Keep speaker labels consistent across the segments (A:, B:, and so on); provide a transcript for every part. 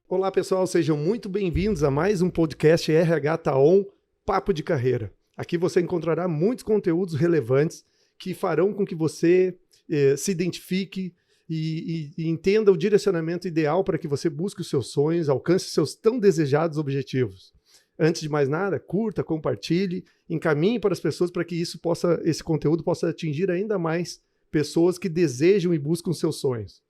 A: Olá pessoal, sejam muito bem-vindos a mais um podcast RH Taon, Papo de Carreira. Aqui você encontrará muitos conteúdos relevantes que farão com que você se identifique e entenda o direcionamento ideal para que você busque os seus sonhos, alcance seus tão desejados objetivos. Antes de mais nada, curta, compartilhe, encaminhe para as pessoas para que esse conteúdo possa atingir ainda mais pessoas que desejam e buscam seus sonhos.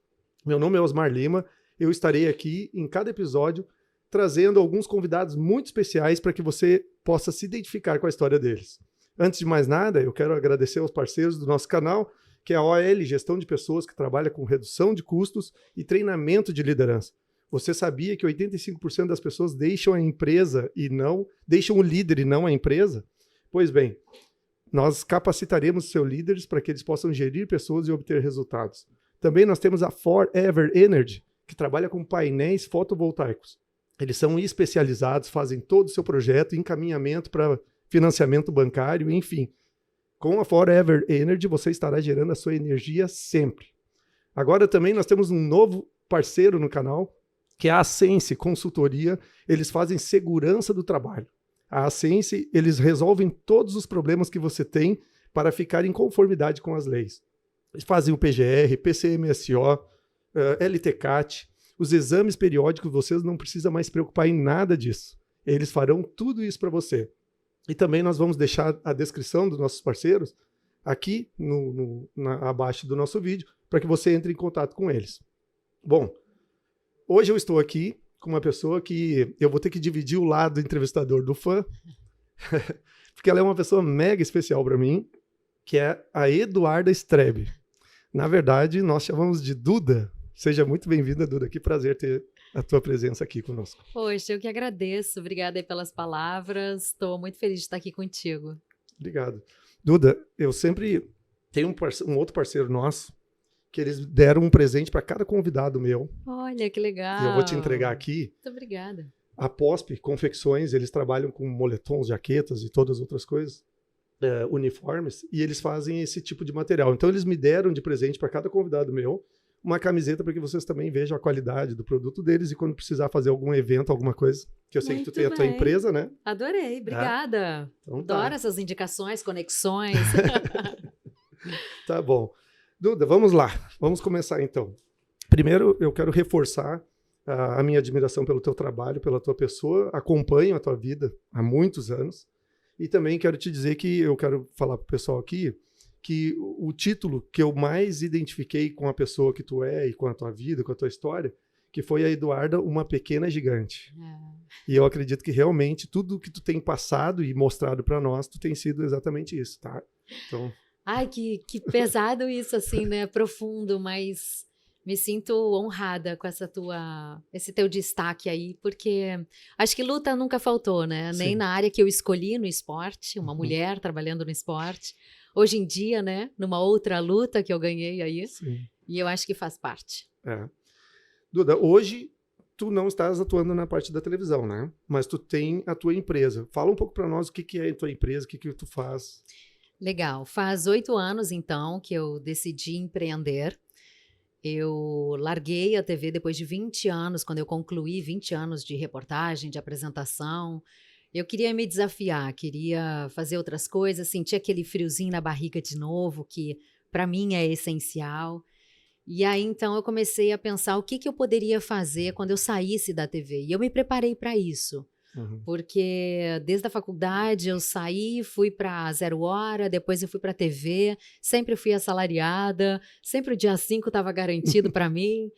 A: Meu nome é Osmar Lima, eu estarei aqui em cada episódio trazendo alguns convidados muito especiais para que você possa se identificar com a história deles. Antes de mais nada, eu quero agradecer aos parceiros do nosso canal, que é a OL Gestão de Pessoas, que trabalha com redução de custos e treinamento de liderança. Você sabia que 85% das pessoas deixam a empresa deixam o líder e não a empresa? Pois bem, nós capacitaremos seus líderes para que eles possam gerir pessoas e obter resultados. Também nós temos a Forever Energy, que trabalha com painéis fotovoltaicos. Eles são especializados, fazem todo o seu projeto, encaminhamento para financiamento bancário, enfim. Com a Forever Energy, você estará gerando a sua energia sempre. Agora também nós temos um novo parceiro no canal, que é a Ascense Consultoria. Eles fazem segurança do trabalho. A Ascense, eles resolvem todos os problemas que você tem para ficar em conformidade com as leis. Eles fazem o PGR, PCMSO, LTCAT, os exames periódicos, você não precisa mais se preocupar em nada disso. Eles farão tudo isso para você. E também nós vamos deixar a descrição dos nossos parceiros aqui abaixo do nosso vídeo, para que você entre em contato com eles. Bom, hoje eu estou aqui com uma pessoa que eu vou ter que dividir o lado entrevistador do fã, porque ela é uma pessoa mega especial para mim, que é a Eduarda Strebe. Na verdade, nós chamamos de Duda. Seja muito bem-vinda, Duda. Que prazer ter a tua presença aqui conosco.
B: Poxa, eu que agradeço. Obrigada aí pelas palavras. Estou muito feliz de estar aqui contigo.
A: Obrigado. Duda, eu sempre tenho um outro parceiro nosso que eles deram um presente para cada convidado meu.
B: Olha, que legal.
A: E eu vou te entregar aqui.
B: Muito obrigada.
A: A POSP Confecções, eles trabalham com moletons, jaquetas e todas as outras coisas, uniformes, e eles fazem esse tipo de material. Então eles me deram de presente para cada convidado meu uma camiseta para que vocês também vejam a qualidade do produto deles e quando precisar fazer algum evento, alguma coisa, que eu sei que tu tem a tua empresa, né?
B: Adorei, obrigada.
A: Então,
B: adoro essas indicações, conexões.
A: Tá bom. Duda, vamos lá. Vamos começar então. Primeiro, eu quero reforçar a minha admiração pelo teu trabalho, pela tua pessoa. Acompanho a tua vida há muitos anos. E também quero te dizer que eu quero falar para o pessoal aqui que o título que eu mais identifiquei com a pessoa que tu é e com a tua vida, com a tua história, que foi a Eduarda, uma pequena gigante. E eu acredito que realmente tudo que tu tem passado e mostrado para nós, tu tem sido exatamente isso, tá? Então...
B: Ai, que pesado isso, assim, né? Profundo, mas me sinto honrada com esse teu destaque aí, porque acho que luta nunca faltou, né?
A: Sim.
B: Nem na área que eu escolhi no esporte, uma mulher trabalhando no esporte. Hoje em dia, né? Numa outra luta que eu ganhei aí.
A: Sim.
B: E eu acho que faz parte.
A: Duda, hoje tu não estás atuando na parte da televisão, né? Mas tu tem a tua empresa. Fala um pouco para nós o que é a tua empresa, o que tu faz.
B: Legal. Faz 8 anos, então, que eu decidi empreender. Eu larguei a TV depois de 20 anos, quando eu concluí 20 anos de reportagem, de apresentação. Eu queria me desafiar, queria fazer outras coisas, sentir aquele friozinho na barriga de novo, que para mim é essencial. E aí, então, eu comecei a pensar o que eu poderia fazer quando eu saísse da TV. E eu me preparei para isso. Porque desde a faculdade eu saí, fui para 0 Hora, depois eu fui para a TV, sempre fui assalariada, sempre o dia 5 estava garantido para mim.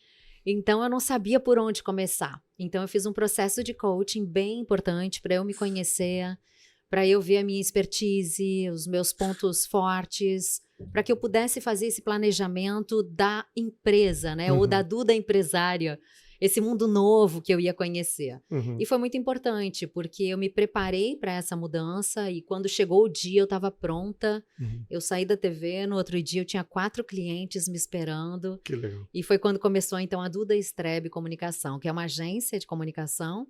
B: Então eu não sabia por onde começar. Então eu fiz um processo de coaching bem importante para eu me conhecer, para eu ver a minha expertise, os meus pontos fortes, para que eu pudesse fazer esse planejamento da empresa, né? Ou da Duda empresária. Esse mundo novo que eu ia conhecer. E foi muito importante, porque eu me preparei para essa mudança e quando chegou o dia eu estava pronta. Eu saí da TV, no outro dia eu tinha 4 clientes me esperando.
A: Que legal.
B: E foi quando começou então a Duda Strebe Comunicação, que é uma agência de comunicação.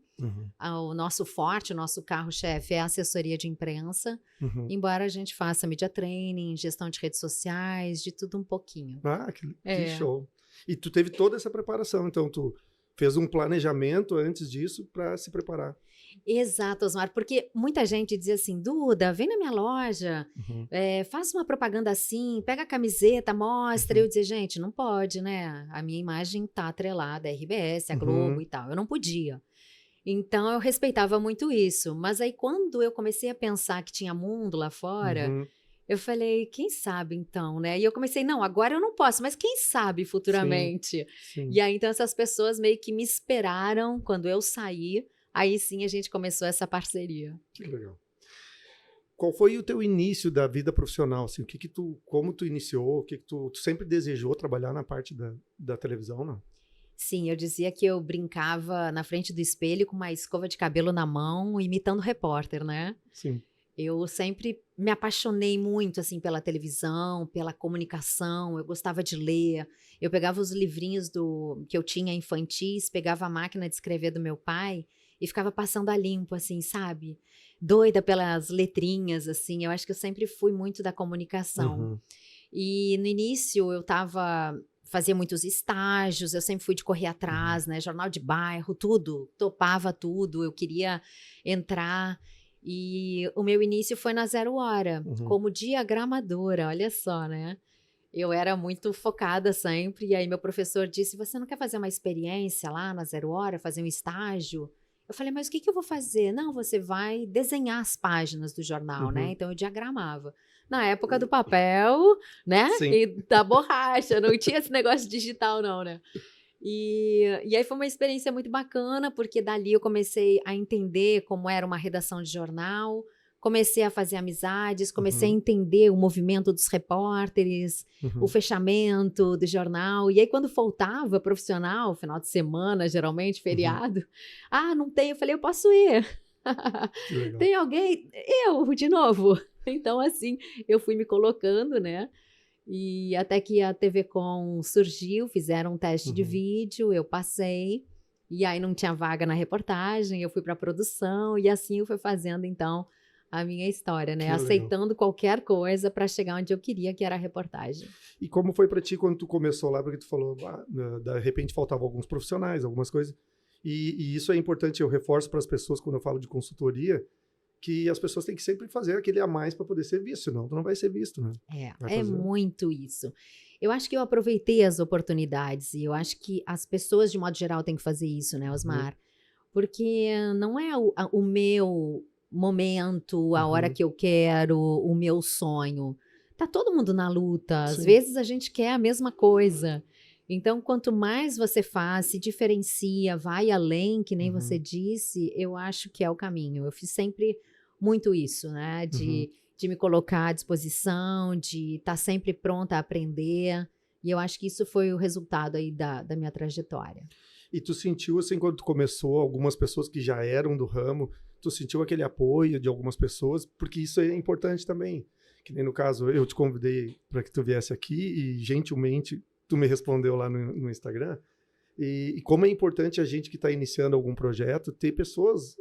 B: O nosso forte, o nosso carro-chefe é a assessoria de imprensa, embora a gente faça media training, gestão de redes sociais, de tudo um pouquinho.
A: Ah, que show. E tu teve toda essa preparação, então tu fez um planejamento antes disso para se preparar.
B: Exato, Osmar, porque muita gente dizia assim, Duda, vem na minha loja, faça uma propaganda assim, pega a camiseta, mostra. Eu dizia, gente, não pode, né? A minha imagem tá atrelada à RBS, à Globo e tal. Eu não podia. Então, eu respeitava muito isso. Mas aí, quando eu comecei a pensar que tinha mundo lá fora, eu falei, quem sabe então, né? E eu comecei, não, agora eu não posso, mas quem sabe futuramente?
A: Sim.
B: E aí, então, essas pessoas meio que me esperaram quando eu saí. Aí sim a gente começou essa parceria.
A: Que legal. Qual foi o teu início da vida profissional? Assim, como tu iniciou? O que tu sempre desejou trabalhar na parte da televisão, não?
B: Sim, eu dizia que eu brincava na frente do espelho com uma escova de cabelo na mão, imitando repórter, né?
A: Sim.
B: Eu sempre me apaixonei muito, assim, pela televisão, pela comunicação, eu gostava de ler. Eu pegava os livrinhos que eu tinha infantis, pegava a máquina de escrever do meu pai e ficava passando a limpo, assim, sabe? Doida pelas letrinhas, assim. Eu acho que eu sempre fui muito da comunicação. E no início fazia muitos estágios, eu sempre fui de correr atrás, né? Jornal de bairro, tudo, topava tudo, eu queria entrar. E o meu início foi na Zero Hora, como diagramadora, olha só, né? Eu era muito focada sempre, e aí meu professor disse, você não quer fazer uma experiência lá na Zero Hora, fazer um estágio? Eu falei, mas o que eu vou fazer? Não, você vai desenhar as páginas do jornal, né? Então eu diagramava. Na época do papel, né?
A: Sim.
B: E da borracha, não tinha esse negócio digital não, né? E aí foi uma experiência muito bacana, porque dali eu comecei a entender como era uma redação de jornal, comecei a fazer amizades, comecei a entender o movimento dos repórteres, o fechamento do jornal. E aí, quando faltava profissional, final de semana, geralmente, feriado, não tem. Eu falei, eu posso ir. Tem alguém? Eu, de novo. Então, assim, eu fui me colocando, né? E até que a TV Com surgiu, fizeram um teste de vídeo, eu passei. E aí não tinha vaga na reportagem, eu fui para a produção. E assim eu fui fazendo, então, a minha história, né? Aceitando qualquer coisa para chegar onde eu queria, que era a reportagem.
A: E como foi para ti quando tu começou lá? Porque tu falou, de repente faltavam alguns profissionais, algumas coisas. E isso é importante, eu reforço para as pessoas quando eu falo de consultoria, que as pessoas têm que sempre fazer aquele a mais para poder ser visto, senão tu não vai ser visto, né?
B: É muito isso. Eu acho que eu aproveitei as oportunidades e eu acho que as pessoas, de modo geral, têm que fazer isso, né, Osmar? Porque não é o meu momento, a hora que eu quero, o meu sonho. Tá todo mundo na luta. Às vezes a gente quer a mesma coisa. Então, quanto mais você faz, se diferencia, vai além, que nem você disse, eu acho que é o caminho. Eu fiz sempre muito isso, né? De me colocar à disposição, de estar sempre pronta a aprender. E eu acho que isso foi o resultado aí da minha trajetória.
A: E tu sentiu, assim, quando tu começou, algumas pessoas que já eram do ramo, tu sentiu aquele apoio de algumas pessoas? Porque isso é importante também. Que nem no caso, eu te convidei para que tu viesse aqui e, gentilmente, tu me respondeu lá no Instagram. E como é importante a gente que está iniciando algum projeto ter pessoas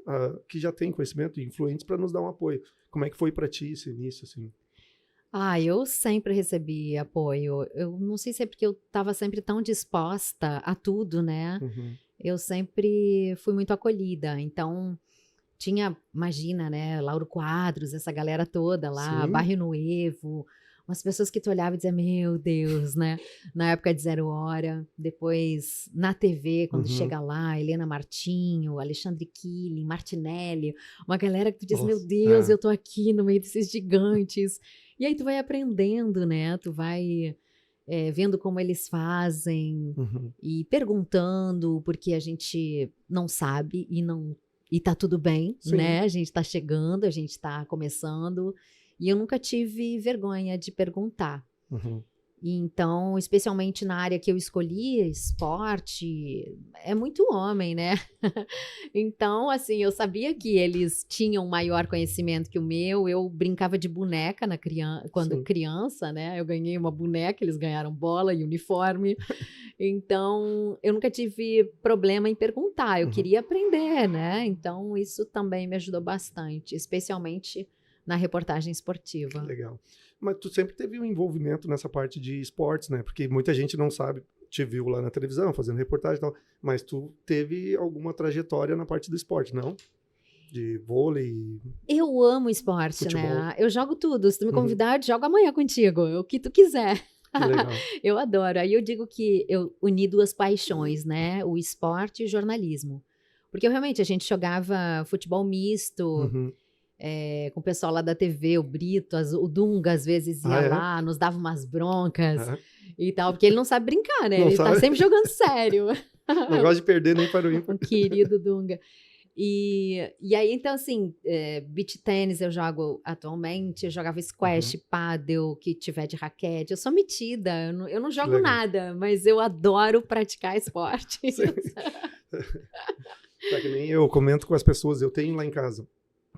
A: que já têm conhecimento e influentes para nos dar um apoio. Como é que foi para ti esse início, assim?
B: Eu sempre recebi apoio. Eu não sei se é porque eu estava sempre tão disposta a tudo, né? Eu sempre fui muito acolhida. Então, imagina, né? Lauro Quadros, essa galera toda lá, Barrio Nuevo, umas pessoas que tu olhava e dizia, meu Deus, né? Na época de Zero Hora, depois na TV, quando chega lá, Helena Martinho, Alexandre Killing, Martinelli, uma galera que tu diz, meu Deus, eu tô aqui no meio desses gigantes. E aí tu vai aprendendo, né? Tu vai vendo como eles fazem e perguntando, porque a gente não sabe e tá tudo bem, né? A gente tá chegando, a gente tá começando. E eu nunca tive vergonha de perguntar. E então, especialmente na área que eu escolhi, esporte, é muito homem, né? Então, assim, eu sabia que eles tinham maior conhecimento que o meu. Eu brincava de boneca quando criança, né? Eu ganhei uma boneca, eles ganharam bola e uniforme. Então, eu nunca tive problema em perguntar. Eu queria aprender, né? Então, isso também me ajudou bastante, especialmente na reportagem esportiva.
A: Legal. Mas tu sempre teve um envolvimento nessa parte de esportes, né? Porque muita gente não sabe. te viu lá na televisão, fazendo reportagem e tal, mas tu teve alguma trajetória na parte do esporte, não? De vôlei,
B: Eu amo esporte,
A: futebol.
B: né? Eu jogo tudo. Se tu me
A: Uhum.
B: convidar, eu jogo amanhã contigo, o que tu quiser.
A: Que legal.
B: Eu adoro. Aí eu digo que eu uni duas paixões, né? O esporte e o jornalismo. Porque realmente a gente jogava futebol misto,
A: Uhum.
B: com o pessoal lá da TV, o Brito, o Dunga às vezes ia
A: Ah, é?
B: lá, nos dava umas broncas
A: É.
B: e tal, porque ele não sabe brincar, né?
A: Não
B: Ele tá
A: sabe?
B: sempre jogando sério.
A: Não gosto de perder nem para o ímpar.
B: Um querido Dunga. E aí, então, assim, beach tênis eu jogo atualmente, eu jogava squash, pádel, que tiver de raquete. Eu sou metida, eu não jogo
A: legal.
B: nada, mas eu adoro praticar esporte.
A: Sim. Tá que nem eu comento com as pessoas, eu tenho lá em casa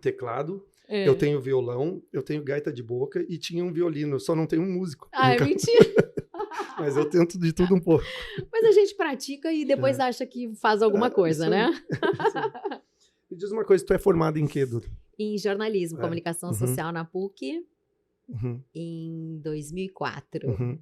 A: teclado,
B: É.
A: eu tenho violão, eu tenho gaita de boca e tinha um violino, só não tenho um músico.
B: Ah, é mentira.
A: Mas eu tento de tudo um pouco.
B: Mas a gente pratica e depois acha que faz alguma coisa,
A: isso aí.
B: né?
A: Isso aí. Me diz uma coisa, tu é formado em quê, Duda?
B: Em jornalismo, comunicação social na PUC,
A: Uhum.
B: em 2004.
A: Uhum.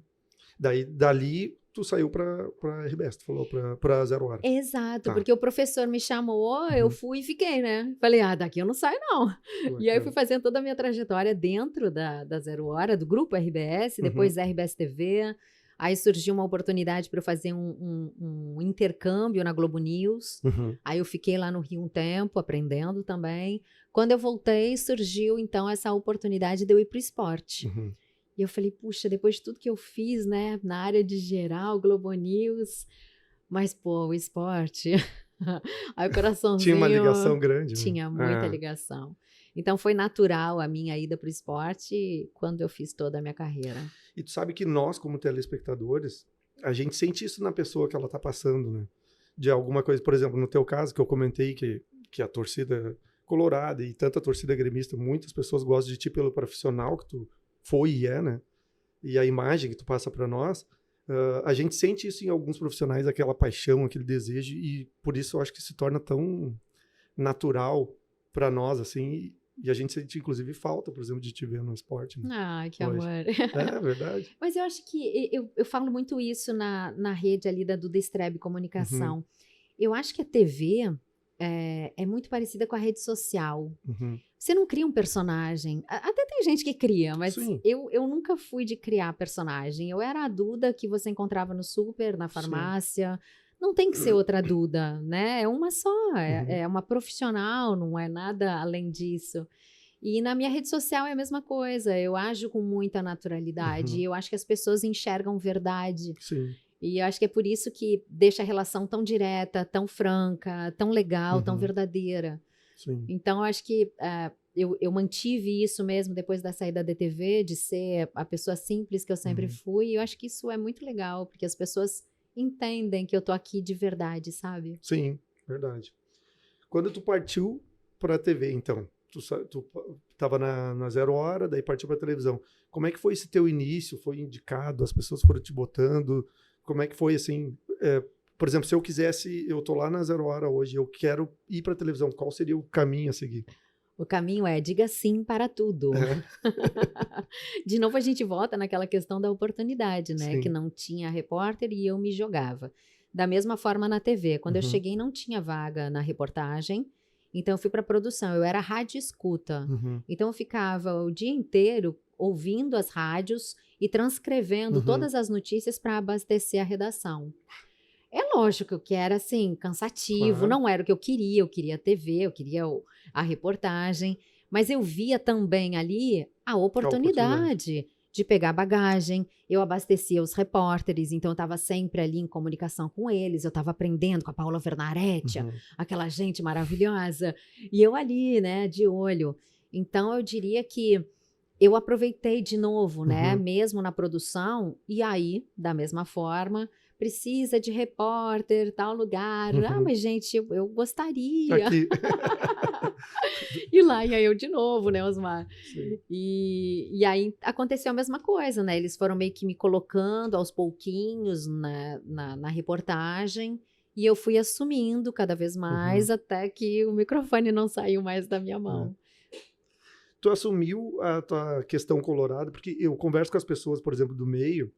A: Dali, tu saiu pra RBS, tu falou pra Zero Hora.
B: Exato,
A: Tá.
B: porque o professor me chamou, eu fui e fiquei, né? Falei, daqui eu não saio não. E aí eu fui fazendo toda a minha trajetória dentro da Zero Hora, do grupo RBS, depois da RBS TV. Aí surgiu uma oportunidade para eu fazer um intercâmbio na Globo News.
A: Uhum.
B: Aí eu fiquei lá no Rio um tempo, aprendendo também. Quando eu voltei, surgiu então essa oportunidade de eu ir para o esporte.
A: Uhum.
B: E eu falei, puxa, depois de tudo que eu fiz, né, na área de geral, Globo News, mas, pô, o esporte, aí o coraçãozinho...
A: Tinha uma ligação grande. Né?
B: Tinha muita ligação. Então, foi natural a minha ida para o esporte quando eu fiz toda a minha carreira.
A: E tu sabe que nós, como telespectadores, a gente sente isso na pessoa que ela tá passando, né? De alguma coisa, por exemplo, no teu caso, que eu comentei que a torcida colorada e tanta torcida gremista, muitas pessoas gostam de ti pelo profissional que tu foi e é, né? E a imagem que tu passa para nós, a gente sente isso em alguns profissionais, aquela paixão, aquele desejo, e por isso eu acho que se torna tão natural para nós, assim, e a gente sente, inclusive, falta, por exemplo, de te ver no esporte. Né?
B: Ah, que
A: hoje.
B: amor.
A: É verdade.
B: Mas eu acho que eu falo muito isso na rede ali da Duda Strebe Comunicação.
A: Uhum.
B: Eu acho que a TV é muito parecida com a rede social.
A: Uhum.
B: Você não cria um personagem. Até tem gente que cria, mas eu nunca fui de criar personagem. Eu era a Duda que você encontrava no super, na farmácia. Sim. Não tem que ser outra Duda, né? É uma só, é uma profissional, não é nada além disso. E na minha rede social é a mesma coisa, eu ajo com muita naturalidade, e eu acho que as pessoas enxergam verdade.
A: Sim.
B: E eu acho que é por isso que deixa a relação tão direta, tão franca, tão legal, tão verdadeira.
A: Sim.
B: Então, eu acho que eu mantive isso mesmo depois da saída da TV, de ser a pessoa simples que eu sempre fui, e eu acho que isso é muito legal, porque as pessoas entendem que eu tô aqui de verdade, sabe?
A: Sim, verdade. Quando tu partiu para a TV, então, tu estava na Zero Hora, daí partiu para a televisão. Como é que foi esse teu início? Foi indicado? As pessoas foram te botando? Como é que foi, assim... por exemplo, se eu quisesse, eu tô lá na Zero Hora hoje, eu quero ir para a televisão, qual seria o caminho a seguir?
B: O caminho é diga sim para tudo. De novo, a gente volta naquela questão da oportunidade, né?
A: Sim.
B: Que não tinha repórter e eu me jogava. Da mesma forma na TV. Quando eu cheguei, não tinha vaga na reportagem. Então, eu fui para produção. Eu era rádio escuta. Então, eu ficava o dia inteiro ouvindo as rádios e transcrevendo todas as notícias para abastecer a redação. É lógico que era, assim, cansativo,
A: Claro.
B: não era o que eu queria TV, eu queria a reportagem, mas eu via também ali a oportunidade de pegar bagagem, eu abastecia os repórteres, então eu estava sempre ali em comunicação com eles, eu estava aprendendo com a Paula Vernaretti, aquela gente maravilhosa, e eu ali, né, de olho. Então eu diria que eu aproveitei de novo, né, mesmo na produção, e aí, da mesma forma, precisa de repórter, tal lugar. Ah, mas gente, eu gostaria.
A: Aqui.
B: E lá ia eu de novo, né, Osmar?
A: Sim.
B: E aí aconteceu a mesma coisa, né? Eles foram meio que me colocando aos pouquinhos na reportagem. E eu fui assumindo cada vez mais até que o microfone não saiu mais da minha mão.
A: Tu assumiu a tua questão colorada, porque eu converso com as pessoas, por exemplo, do meio,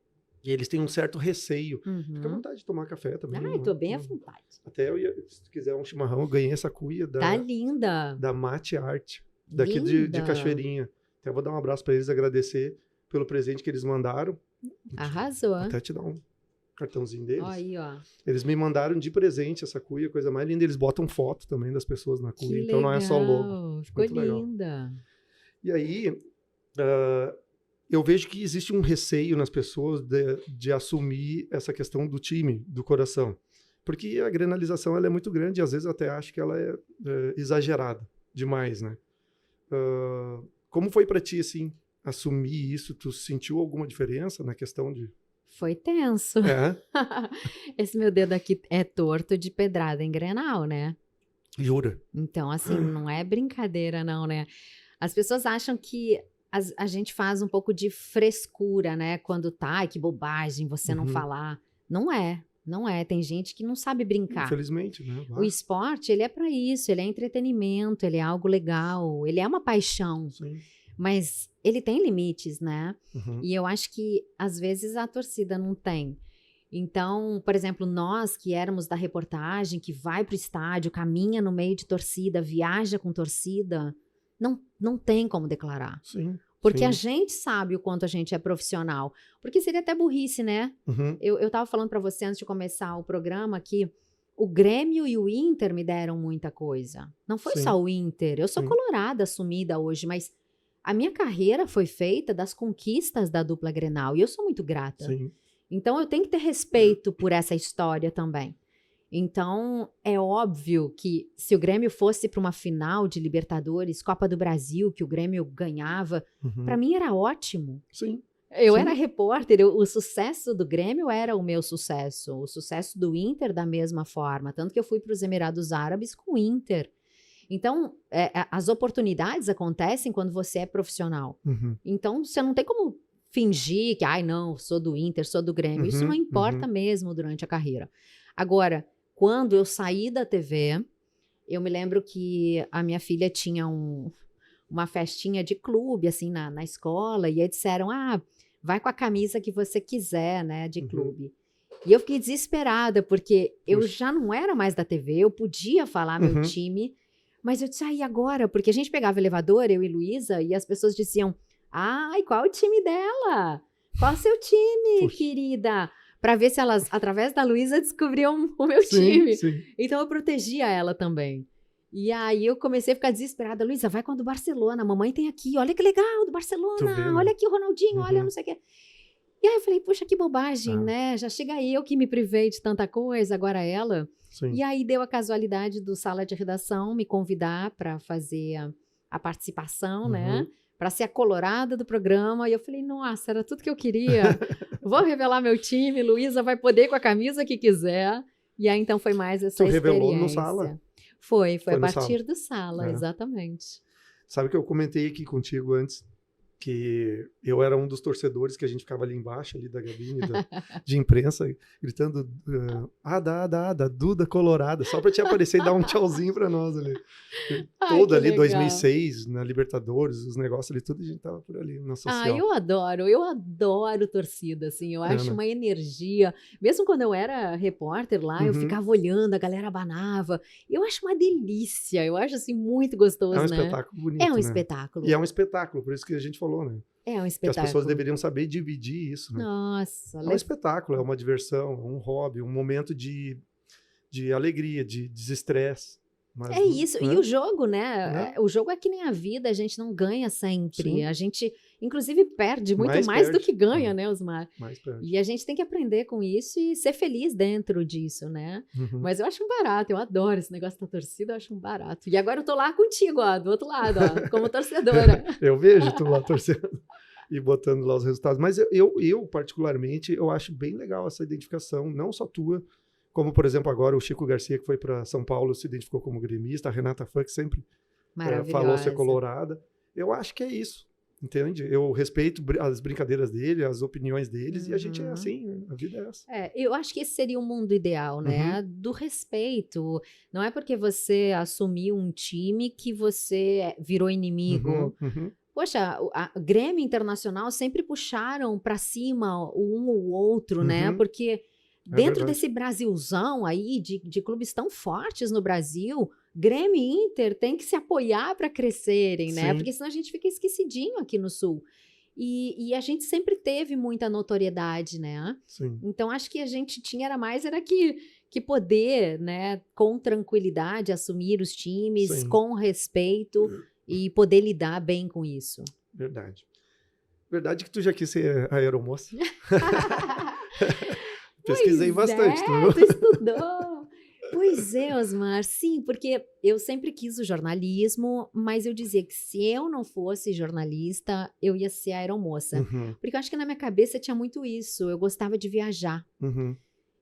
A: E eles têm um certo receio. Fica à
B: Uhum.
A: vontade de tomar café também.
B: Ai, tô bem à vontade.
A: Até se tu quiser um chimarrão, eu ganhei essa cuia
B: Tá linda.
A: da Mate Art, daqui de
B: Linda.
A: Cachoeirinha. Até vou dar um abraço para eles, agradecer pelo presente que eles mandaram.
B: Arrasou.
A: Até te dar um cartãozinho deles.
B: Ó aí, ó.
A: Eles me mandaram de presente essa cuia, coisa mais linda. Eles botam foto também das pessoas na cuia,
B: Que
A: então não é só logo.
B: legal. Ficou
A: Muito legal.
B: linda.
A: E aí, eu vejo que existe um receio nas pessoas de assumir essa questão do time, do coração. Porque a grenalização ela é muito grande e às vezes eu até acho que ela é exagerada demais, né? Como foi para ti, assim, assumir isso? Tu sentiu alguma diferença na questão de...
B: Foi tenso.
A: É?
B: Esse meu dedo aqui é torto de pedrada em Grenal, né?
A: Jura?
B: Então, assim, não é brincadeira, não, né? As pessoas acham que a gente faz um pouco de frescura, né? Quando tá, ai, que bobagem você não
A: Uhum.
B: falar. Não é, não é. Tem gente que não sabe brincar.
A: Infelizmente, né?
B: O esporte, ele é para isso, ele é entretenimento, ele é algo legal, ele é uma paixão,
A: Sim.
B: mas ele tem limites, né?
A: Uhum.
B: E eu acho que às vezes a torcida não tem. Então, por exemplo, nós que éramos da reportagem, que vai pro estádio, caminha no meio de torcida, viaja com torcida, não tem como declarar.
A: Sim.
B: Porque
A: sim.
B: a gente sabe o quanto a gente é profissional. Porque seria até burrice, né?
A: Uhum.
B: Eu tava falando para você antes de começar o programa que o Grêmio e o Inter me deram muita coisa. Não foi
A: Sim.
B: só o Inter. Eu sou
A: Sim.
B: colorada, assumida hoje, mas a minha carreira foi feita das conquistas da dupla Grenal e eu sou muito grata.
A: Sim.
B: Então eu tenho que ter respeito por essa história também. Então é óbvio que se o Grêmio fosse para uma final de Libertadores, Copa do Brasil, que o Grêmio ganhava,
A: Uhum.
B: para mim era ótimo.
A: Sim.
B: Eu
A: Sim.
B: era repórter, o sucesso do Grêmio era o meu sucesso, o sucesso do Inter da mesma forma, tanto que eu fui para os Emirados Árabes com o Inter. Então, as oportunidades acontecem quando você é profissional.
A: Uhum.
B: Então, você não tem como fingir que, ai, não, sou do Inter, sou do Grêmio. Isso
A: Uhum,
B: não importa mesmo durante a carreira. Agora, quando eu saí da TV, eu me lembro que a minha filha tinha uma festinha de clube, assim, na escola, e aí disseram, vai com a camisa que você quiser, né, de
A: Uhum.
B: clube. E eu fiquei desesperada, porque eu
A: Puxa.
B: já não era mais da TV, eu podia falar meu
A: Uhum.
B: time, mas eu disse, e agora? Porque a gente pegava elevador, eu e Luísa, e as pessoas diziam, ai, qual é o time dela? Qual é o seu time,
A: Puxa.
B: querida? Para ver se elas, através da Luísa, descobriam o meu
A: Sim,
B: time.
A: sim.
B: Então eu protegia ela também. E aí eu comecei a ficar desesperada. Luísa, vai com a do Barcelona. A mamãe tem aqui. Olha que legal, do
A: Tu
B: Barcelona.
A: vê, né?
B: Olha aqui o Ronaldinho, olha
A: Uhum.
B: não sei o quê. E aí eu falei, puxa, que bobagem,
A: Ah.
B: né? Já chega eu que me privei de tanta coisa, agora ela.
A: Sim.
B: E aí deu a casualidade do Sala de Redação me convidar para fazer a participação, né?
A: Uhum.
B: Para ser a colorada do programa. E eu falei, nossa, era tudo que eu queria. Vou revelar meu time, Luísa vai poder ir com a camisa que quiser. E aí então foi mais essa
A: Tu revelou no
B: experiência.
A: Sala?
B: Foi
A: Foi
B: a
A: no
B: partir
A: Sala.
B: do Sala,
A: É.
B: exatamente.
A: Sabe que eu comentei aqui contigo antes que eu era um dos torcedores que a gente ficava ali embaixo, ali da cabine de imprensa, gritando da Duda Colorada, só pra te aparecer e dar um tchauzinho pra nós ali.
B: Ai,
A: Todo
B: que
A: ali,
B: legal.
A: 2006, na Libertadores, os negócios ali, tudo a gente tava por ali, na social.
B: Eu adoro torcida, assim, eu acho
A: né?
B: uma energia. Mesmo quando eu era repórter lá, eu
A: Uhum.
B: ficava olhando, a galera abanava. Eu acho uma delícia, eu acho assim muito gostoso,
A: É um
B: né?
A: espetáculo bonito,
B: É um
A: né?
B: espetáculo.
A: E é um espetáculo, por isso que a gente falou, né?
B: É um
A: Que as
B: espetáculo.
A: pessoas deveriam saber dividir isso, né?
B: Nossa,
A: É um espetáculo, é uma diversão, é um hobby, um momento de alegria, de desestresse. Mas,
B: é isso.
A: né?
B: E o jogo, né?
A: É.
B: O jogo é que nem a vida, a gente não ganha sempre.
A: Sim.
B: A gente, inclusive, perde muito
A: Mais
B: mais do
A: perde.
B: que ganha, né, Osmar?
A: Mais perto.
B: E a gente tem que aprender com isso e ser feliz dentro disso, né?
A: Uhum.
B: Mas eu acho um barato, eu adoro esse negócio da torcida, eu acho um barato. E agora eu tô lá contigo, ó, do outro lado, ó, como torcedora.
A: Eu vejo tu lá torcendo e botando lá os resultados. Mas eu, particularmente, eu acho bem legal essa identificação, não só tua, como, por exemplo, agora o Chico Garcia, que foi para São Paulo, se identificou como gremista, a Renata Funk sempre falou ser colorada. Eu acho que é isso, entende? Eu respeito as brincadeiras dele, as opiniões deles, e a gente é assim, a vida é essa.
B: Eu acho que esse seria o mundo ideal, né? Do respeito. Não é porque você assumiu um time que você virou inimigo.
A: Uhum.
B: Poxa, a Grêmio Internacional sempre puxaram para cima um ou outro, né?
A: Uhum.
B: Porque dentro
A: verdade.
B: desse Brasilzão aí, de clubes tão fortes no Brasil, Grêmio e Inter tem que se apoiar para crescerem, né?
A: Sim.
B: Porque senão a gente fica esquecidinho aqui no Sul. E a gente sempre teve muita notoriedade, né?
A: Sim.
B: Então, acho que a gente tinha era que poder, né, com tranquilidade, assumir os times,
A: Sim.
B: com respeito e poder lidar bem com isso.
A: Verdade. Verdade que tu já quis ser aeromoça? Pesquisei bastante, tu viu?
B: Tu estudou. Pois é, Osmar, sim, porque eu sempre quis o jornalismo, mas eu dizia que se eu não fosse jornalista, eu ia ser aeromoça.
A: Uhum.
B: Porque eu acho que na minha cabeça tinha muito isso, eu gostava de viajar.
A: Uhum.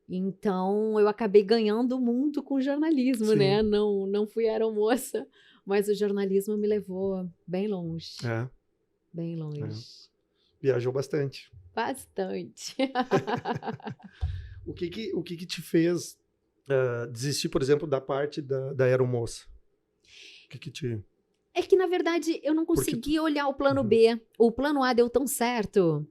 B: Então, eu acabei ganhando o mundo com jornalismo,
A: Sim.
B: né? Não fui aeromoça, mas o jornalismo me levou bem longe.
A: É.
B: Bem longe.
A: Viajou bastante.
B: Bastante.
A: O que te fez desistir, por exemplo, da parte da aeromoça? O que te...
B: É que, na verdade, eu não
A: Porque
B: consegui olhar o plano
A: Uhum.
B: B. O plano A deu tão certo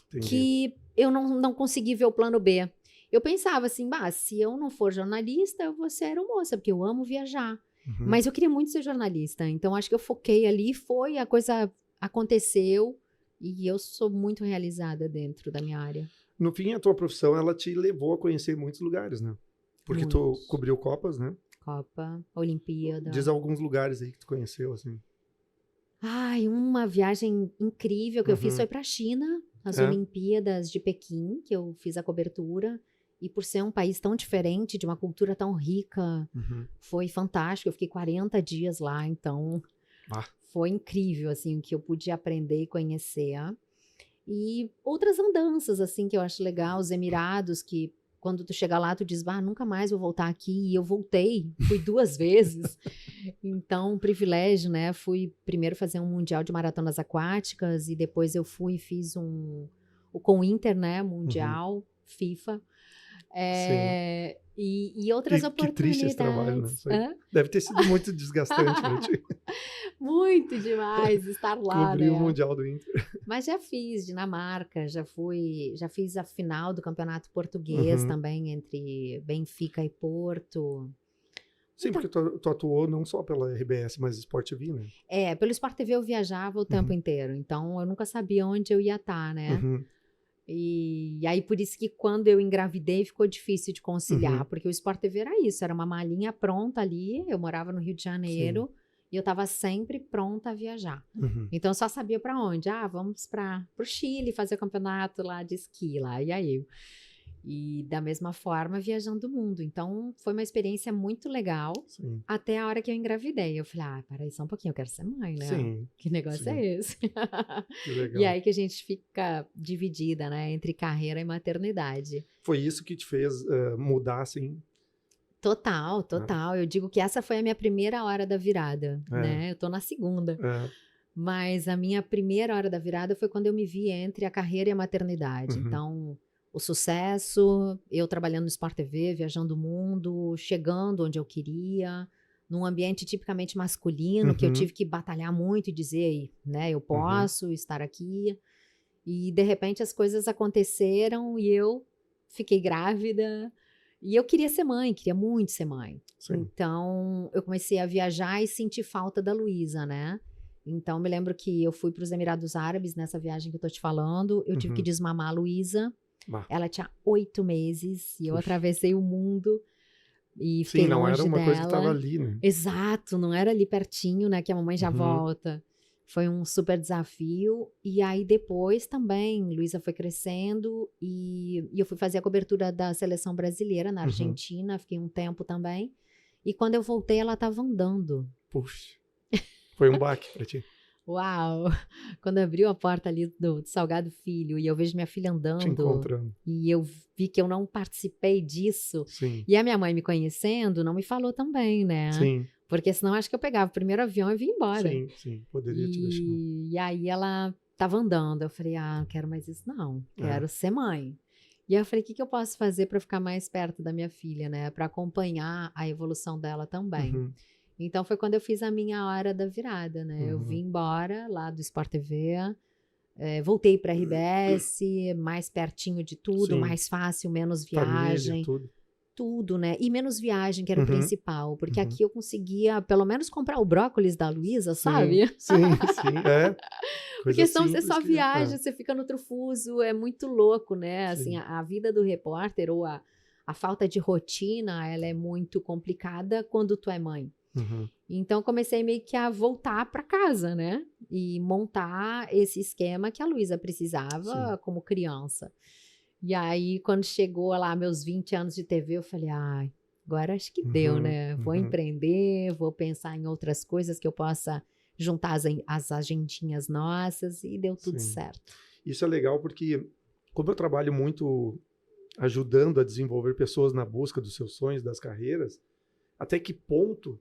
A: Entendi.
B: que eu não consegui ver o plano B. Eu pensava assim, se eu não for jornalista, eu vou ser aeromoça, porque eu amo viajar.
A: Uhum.
B: Mas eu queria muito ser jornalista, então acho que eu foquei ali, a coisa aconteceu e eu sou muito realizada dentro da minha área.
A: No fim, a tua profissão, ela te levou a conhecer muitos lugares, né? Porque tu
B: Muitos.
A: cobriu Copas, né?
B: Copa, Olimpíada.
A: Diz alguns lugares aí que tu conheceu, assim.
B: Ai, uma viagem incrível que eu fiz
A: Uhum.
B: foi para a China, as
A: É?
B: Olimpíadas de Pequim, que eu fiz a cobertura. E por ser um país tão diferente, de uma cultura tão rica,
A: Uhum.
B: foi fantástico. Eu fiquei 40 dias lá, então foi incrível, assim, o que eu pude aprender e conhecer. E outras andanças, assim, que eu acho legal, os Emirados, que quando tu chega lá, tu diz, nunca mais vou voltar aqui. E eu voltei, fui 2 vezes. Então, um privilégio, né? Fui primeiro fazer um Mundial de Maratonas Aquáticas e depois eu fui e fiz o com o Inter, né? Mundial, FIFA. E outras
A: Que
B: oportunidades.
A: triste esse trabalho, né? Isso aí deve ter sido muito desgastante pra ti.
B: Muito demais estar lá,
A: Cobrir
B: né?
A: o Mundial do Inter.
B: Mas já fiz Dinamarca, já fiz a final do Campeonato Português também, entre Benfica e Porto.
A: Sim, porque tu atuou não só pela RBS, mas Sport TV, né?
B: Pelo Sport TV eu viajava o tempo inteiro, então eu nunca sabia onde eu ia estar, né?
A: Uhum.
B: E aí por isso que quando eu engravidei ficou difícil de conciliar, porque o Sport TV era isso, era uma malinha pronta ali, eu morava no Rio de Janeiro, e eu estava sempre pronta a viajar.
A: Uhum.
B: Então eu só sabia para onde, vamos para o Chile fazer o campeonato lá de esqui lá, e aí e da mesma forma viajando o mundo. Então foi uma experiência muito legal.
A: Sim.
B: Até a hora que eu engravidei. Eu falei, peraí só um pouquinho, eu quero ser mãe, né?
A: Sim.
B: Que negócio
A: Sim.
B: é esse?
A: Que legal.
B: E aí que a gente fica dividida, né? Entre carreira e maternidade.
A: Foi isso que te fez mudar, assim?
B: Total. Eu digo que essa foi a minha primeira hora da virada,
A: É.
B: né? Eu tô na segunda.
A: É.
B: Mas a minha primeira hora da virada foi quando eu me vi entre a carreira e a maternidade.
A: Uhum.
B: Então, o sucesso, eu trabalhando no Sport TV, viajando o mundo, chegando onde eu queria, num ambiente tipicamente masculino, que eu tive que batalhar muito e dizer, né, eu posso estar aqui. E, de repente, as coisas aconteceram e eu fiquei grávida. E eu queria ser mãe, queria muito ser mãe.
A: Sim.
B: Então, eu comecei a viajar e senti falta da Luísa, né? Então, me lembro que eu fui para os Emirados Árabes, nessa viagem que eu tô te falando. Eu tive que desmamar a Luísa. Ela tinha 8 meses e eu atravessei o mundo e fiquei longe dela. Sim, não era uma coisa que
A: estava ali, né?
B: Exato, não era ali pertinho, né? Que a mamãe já volta. Foi um super desafio. E aí depois também, Luísa foi crescendo e eu fui fazer a cobertura da seleção brasileira na Argentina. Fiquei um tempo também. E quando eu voltei, ela estava andando.
A: Puxa, foi um baque pra ti.
B: Uau! Quando abriu a porta ali do Salgado Filho e eu vejo minha filha andando.
A: Te encontrando.
B: E eu vi que eu não participei disso.
A: Sim.
B: E a minha mãe me conhecendo não me falou também, né?
A: Sim.
B: Porque senão acho que eu pegava o primeiro avião e vinha embora.
A: Sim, poderia te deixar.
B: E aí ela tava andando. Eu falei, não quero mais isso não. Quero ser mãe. E aí eu falei, o que eu posso fazer para ficar mais perto da minha filha, né? Para acompanhar a evolução dela também. Então foi quando eu fiz a minha hora da virada, né? Eu vim embora lá do Sport TV, voltei para a RBS, mais pertinho de tudo,
A: Sim.
B: mais fácil, menos
A: Família,
B: viagem.
A: tudo.
B: Tudo, né? E menos viagem, que era o principal. Porque
A: Uhum.
B: aqui eu conseguia, pelo menos, comprar o brócolis da Luísa,
A: Sim,
B: sabe?
A: sim, é.
B: Porque
A: Coisa
B: senão você
A: simples
B: só
A: que-
B: viaja, você fica no outro fuso, é muito louco, né? Assim,
A: Sim.
B: a vida do repórter ou a falta de rotina, ela é muito complicada quando tu é mãe.
A: Uhum.
B: Então, comecei meio que a voltar para casa, né? E montar esse esquema que a Luísa precisava
A: Sim.
B: como criança. E aí, quando chegou lá meus 20 anos de TV, eu falei, ai, agora acho que deu, né? Vou empreender, vou pensar em outras coisas que eu possa juntar as agendinhas nossas, e deu tudo
A: Sim.
B: certo.
A: Isso é legal porque, como eu trabalho muito ajudando a desenvolver pessoas na busca dos seus sonhos, das carreiras, até que ponto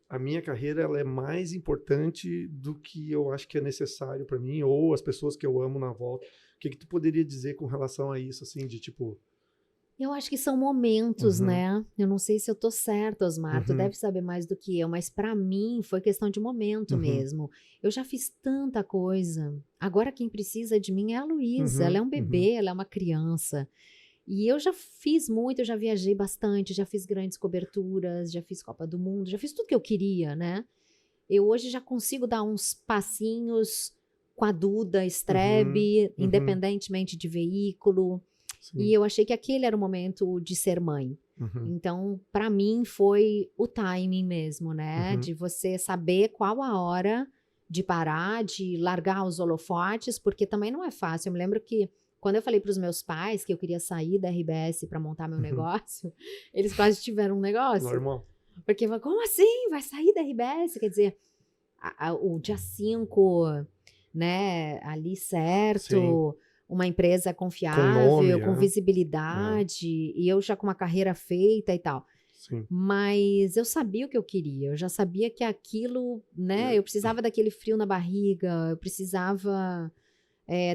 A: a minha carreira ela é mais importante do que eu acho que é necessário para mim ou as pessoas que eu amo na volta. O que tu poderia dizer com relação a isso, assim, de tipo...
B: Eu acho que são momentos, né? Eu não sei se eu tô certa, Osmar, tu deve saber mais do que eu, mas para mim foi questão de momento mesmo. Eu já fiz tanta coisa. Agora quem precisa de mim é a Luísa. Ela é um bebê, ela é uma criança. E eu já fiz muito, eu já viajei bastante, já fiz grandes coberturas, já fiz Copa do Mundo, já fiz tudo que eu queria, né? Eu hoje já consigo dar uns passinhos com a Duda, Strebe, independentemente de veículo.
A: Sim.
B: E eu achei que aquele era o momento de ser mãe. Então, para mim, foi o timing mesmo, né? De você saber qual a hora de parar, de largar os holofotes, porque também não é fácil. Eu me lembro que quando eu falei para os meus pais que eu queria sair da RBS para montar meu negócio, eles quase tiveram um negócio.
A: Normal.
B: Porque, como assim? Vai sair da RBS? Quer dizer, o dia 5, né? Ali certo...
A: Sim.
B: Uma empresa confiável,
A: nome,
B: com visibilidade, e eu já com uma carreira feita e tal.
A: Sim.
B: Mas eu sabia o que eu queria, eu já sabia que aquilo, né, eu precisava daquele frio na barriga, eu precisava,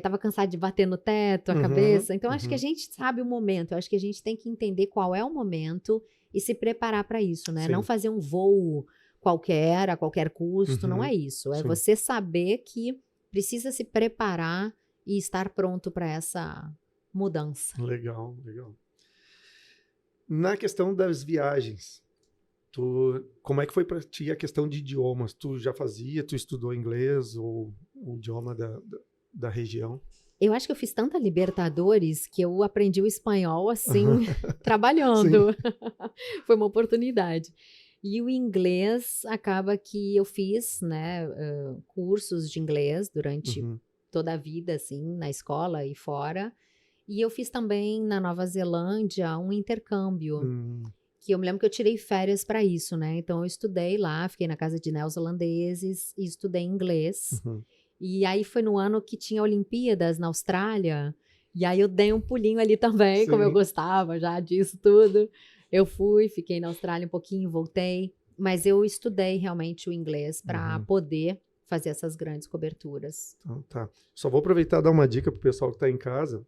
B: tava cansada de bater no teto, a cabeça, então acho que a gente sabe o momento, eu acho que a gente tem que entender qual é o momento e se preparar para isso, né, não fazer um voo qualquer, a qualquer custo, não é isso, é você saber que precisa se preparar e estar pronto para essa mudança.
A: Legal, legal. Na questão das viagens, como é que foi para ti a questão de idiomas? Tu já fazia, tu estudou inglês ou o idioma da região?
B: Eu acho que eu fiz tanta Libertadores que eu aprendi o espanhol assim, trabalhando. Foi uma oportunidade. E o inglês acaba que eu fiz, né, cursos de inglês durante toda a vida, assim, na escola e fora. E eu fiz também na Nova Zelândia um intercâmbio, que eu me lembro que eu tirei férias para isso, né? Então eu estudei lá, fiquei na casa de neozelandeses e estudei inglês. E aí foi no ano que tinha Olimpíadas na Austrália, e aí eu dei um pulinho ali também, como eu gostava já disso tudo. Eu fui, fiquei na Austrália um pouquinho, voltei, mas eu estudei realmente o inglês para poder fazer essas grandes coberturas.
A: Então, tá. Só vou aproveitar e dar uma dica pro pessoal que está em casa,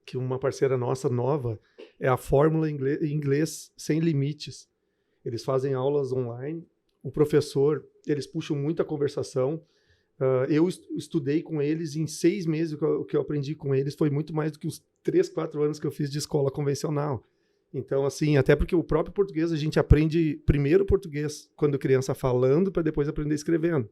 A: que uma parceira nossa nova é a Fórmula Inglês Sem Limites. Eles fazem aulas online. O professor, eles puxam muita conversação. Eu estudei com eles em 6 meses. O que eu aprendi com eles foi muito mais do que os 3, 4 anos que eu fiz de escola convencional. Então, assim, até porque o próprio português, a gente aprende primeiro português quando criança falando, para depois aprender escrevendo.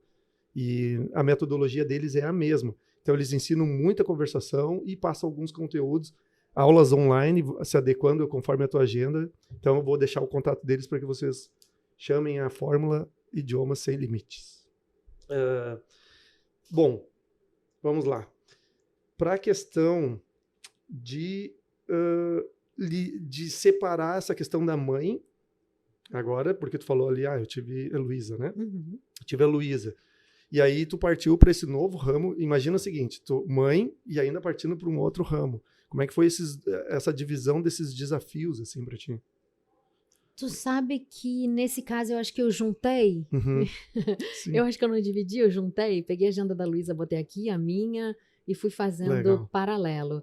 A: E a metodologia deles é a mesma. Então, eles ensinam muita conversação e passam alguns conteúdos, aulas online, se adequando conforme a tua agenda. Então, eu vou deixar o contato deles para que vocês chamem a Fórmula Idiomas Sem Limites. Bom, vamos lá. Para a questão de separar essa questão da mãe, agora, porque tu falou ali, eu tive a Luísa, né? Eu tive a Luísa. E aí tu partiu para esse novo ramo. Imagina o seguinte, tu mãe e ainda partindo para um outro ramo. Como é que foi essa divisão desses desafios, assim, para ti?
B: Tu sabe que nesse caso eu acho que eu juntei. Eu acho que eu não dividi, eu juntei. Peguei a agenda da Luísa, botei aqui a minha e fui fazendo paralelo.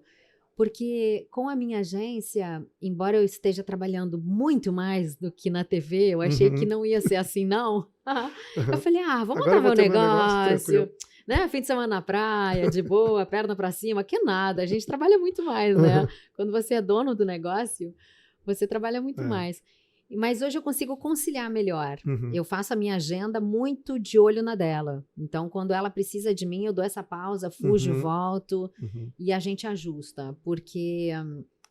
B: Porque com a minha agência, embora eu esteja trabalhando muito mais do que na TV, eu achei que não ia ser assim, não. Eu falei, vou montar meu negócio, né? Fim de semana na praia, de boa, perna pra cima, que nada, a gente trabalha muito mais, né? Quando você é dono do negócio, você trabalha muito mais. Mas hoje eu consigo conciliar melhor. Eu faço a minha agenda muito de olho na dela. Então, quando ela precisa de mim, eu dou essa pausa, fujo, volto e a gente ajusta. Porque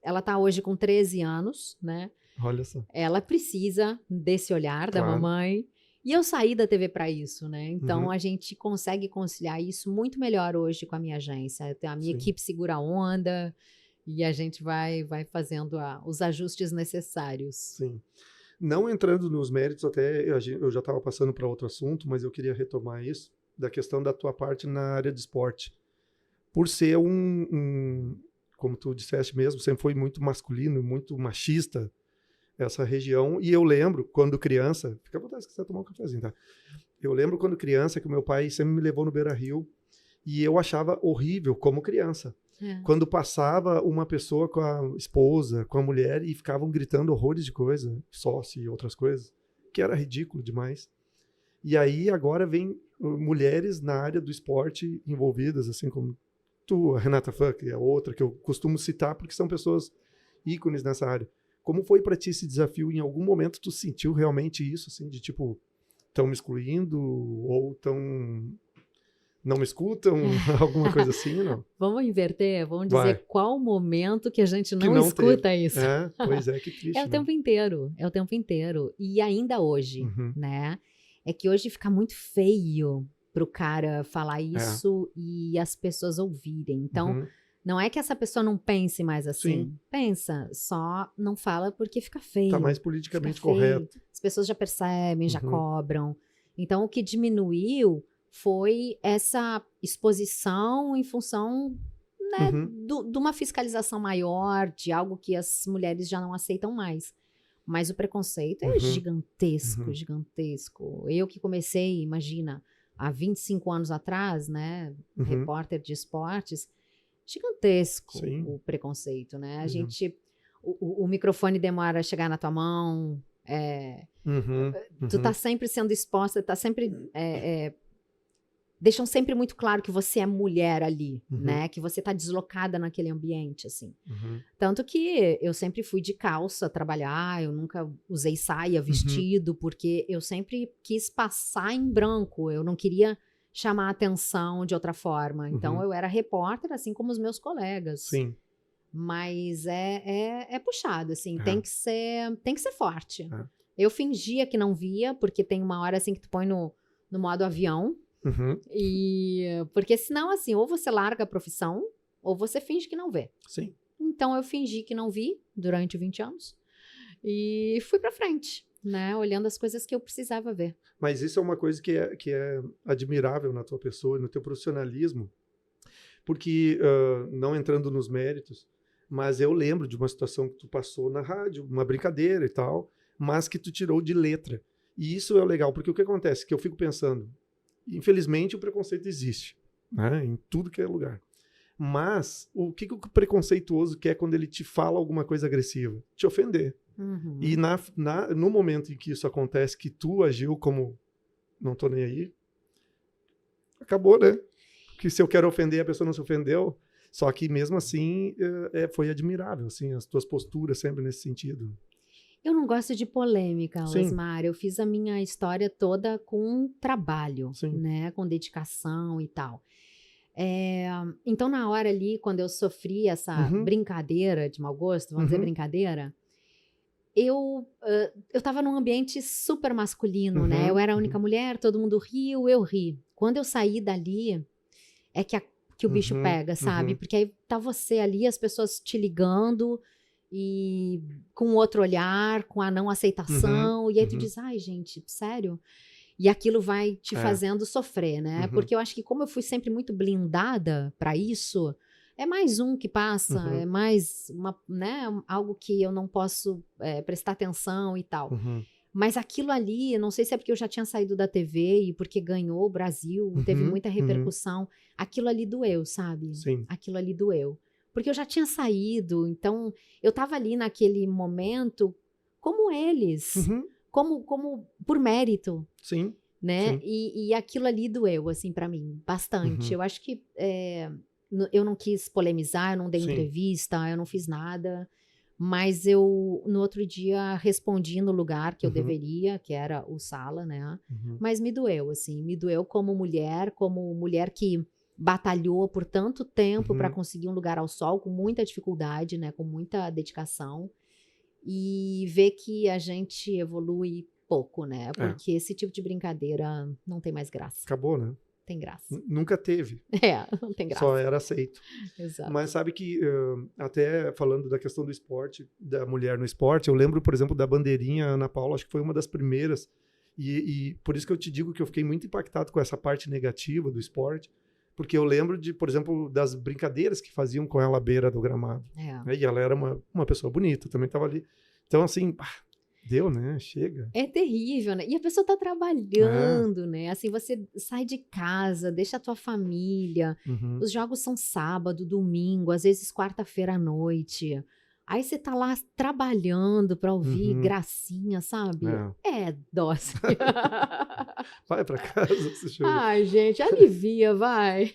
B: ela tá hoje com 13 anos, né?
A: Olha só.
B: Ela precisa desse olhar da mamãe. E eu saí da TV para isso, né? Então, a gente consegue conciliar isso muito melhor hoje com a minha agência. A minha equipe segura a onda. E a gente vai fazendo os ajustes necessários.
A: Sim. Não entrando nos méritos, até eu já estava passando para outro assunto, mas eu queria retomar isso, da questão da tua parte na área de esporte. Por ser como tu disseste mesmo, sempre foi muito masculino, muito machista essa região. E eu lembro, quando criança... Fica à vontade se quiser tomar um cafezinho, tá? Eu lembro quando criança que o meu pai sempre me levou no Beira-Rio e eu achava horrível como criança. Quando passava uma pessoa com a esposa, com a mulher, e ficavam gritando horrores de coisa, sócio e outras coisas, que era ridículo demais. E aí agora vem mulheres na área do esporte envolvidas, assim como tu, a Renata Fã, que é outra que eu costumo citar, porque são pessoas ícones nessa área. Como foi para ti esse desafio? Em algum momento tu sentiu realmente isso, assim, de tipo, estão me excluindo ou estão... Não me escutam? Alguma coisa assim, não?
B: Vamos inverter? Vamos dizer qual o momento que a gente não escuta isso.
A: Pois é, que triste.
B: É o tempo inteiro, é o tempo inteiro. E ainda hoje, né? É que hoje fica muito feio pro cara falar isso e as pessoas ouvirem. Então, não é que essa pessoa não pense mais assim. Sim. Pensa, só não fala porque fica feio.
A: Tá mais politicamente correto.
B: As pessoas já percebem, já cobram. Então, o que diminuiu foi essa exposição em função, né, de uma fiscalização maior, de algo que as mulheres já não aceitam mais. Mas o preconceito é gigantesco, gigantesco. Eu que comecei, imagina, há 25 anos atrás, né, repórter de esportes, gigantesco o preconceito, né? A gente, o microfone demora a chegar na tua mão, tu tá sempre sendo exposta, tá sempre... deixam sempre muito claro que você é mulher ali, né? Que você tá deslocada naquele ambiente, assim. Tanto que eu sempre fui de calça trabalhar, eu nunca usei saia, vestido, porque eu sempre quis passar em branco, eu não queria chamar a atenção de outra forma. Então, eu era repórter, assim como os meus colegas.
A: Sim.
B: Mas é puxado, assim, tem que ser forte. Eu fingia que não via, porque tem uma hora, assim, que tu põe no modo avião, porque senão, assim, ou você larga a profissão, ou você finge que não vê.
A: Sim.
B: Então, eu fingi que não vi durante 20 anos e fui pra frente, né? Olhando as coisas que eu precisava ver.
A: Mas isso é uma coisa que é admirável na tua pessoa, no teu profissionalismo, porque, não entrando nos méritos, mas eu lembro de uma situação que tu passou na rádio, uma brincadeira e tal, mas que tu tirou de letra. E isso é legal, porque o que acontece? Que eu fico pensando... Infelizmente, o preconceito existe, né? Em tudo que é lugar. Mas o que o preconceituoso quer quando ele te fala alguma coisa agressiva? Te ofender. E no momento em que isso acontece, que tu agiu como não tô nem aí, acabou, né? Que se eu quero ofender, a pessoa não se ofendeu. Só que mesmo assim, foi admirável, assim, as tuas posturas sempre nesse sentido.
B: Eu não gosto de polêmica, Osmar. Eu fiz a minha história toda com trabalho, né? Com dedicação e tal. Então, na hora ali, quando eu sofri essa brincadeira de mau gosto, vamos dizer brincadeira, eu estava num ambiente super masculino, né? Eu era a única mulher, todo mundo riu, eu ri. Quando eu saí dali, é que o bicho pega, sabe? Porque aí tá você ali, as pessoas te ligando... e com outro olhar, com a não aceitação, e aí tu diz, ai gente, sério? E aquilo vai te fazendo sofrer, né? Porque eu acho que como eu fui sempre muito blindada para isso, é mais um que passa, é mais né, algo que eu não posso prestar atenção e tal. Mas aquilo ali, eu não sei se é porque eu já tinha saído da TV e porque ganhou o Brasil, teve muita repercussão, aquilo ali doeu, sabe?
A: Sim.
B: Aquilo ali doeu. porque eu já tinha saído, então eu estava ali naquele momento como eles,
A: Uhum.
B: como por mérito,
A: Sim,
B: né?
A: sim.
B: E aquilo ali doeu, assim, para mim, bastante.
A: Uhum.
B: Eu acho que eu não quis polemizar, eu não dei
A: Sim.
B: entrevista, eu não fiz nada, mas eu, no outro dia, respondi no lugar que eu
A: Uhum.
B: deveria, que era o Sala, né?
A: Uhum.
B: Mas me doeu, assim, me doeu como mulher que batalhou por tanto tempo para
A: Uhum.
B: conseguir um lugar ao sol, com muita dificuldade, né? Com muita dedicação. E ver que a gente evolui pouco, né?
A: É,
B: Porque esse tipo de brincadeira não tem mais graça.
A: acabou, né?
B: Tem graça.
A: Nunca teve,
B: Não tem
A: só
B: graça.
A: era aceito.
B: Exato.
A: Mas sabe que, até falando da questão do esporte, da mulher no esporte, eu lembro, por exemplo, da bandeirinha Ana Paula, acho que foi uma das primeiras, e por isso que eu te digo que eu fiquei muito impactado com essa parte negativa do esporte, porque eu lembro de, por exemplo, das brincadeiras que faziam com ela à beira do gramado. Né? E ela era uma pessoa bonita, também estava ali. Então, assim, deu, né? Chega.
B: É terrível, né? E a pessoa tá trabalhando, né? Assim, você sai de casa, deixa a tua família.
A: Uhum.
B: Os jogos são sábado, domingo, às vezes quarta-feira à noite. Aí você tá lá trabalhando pra ouvir
A: Uhum.
B: gracinha, sabe?
A: É.
B: É dose.
A: Vai pra casa, se chega.
B: Ai, gente, alivia, vai.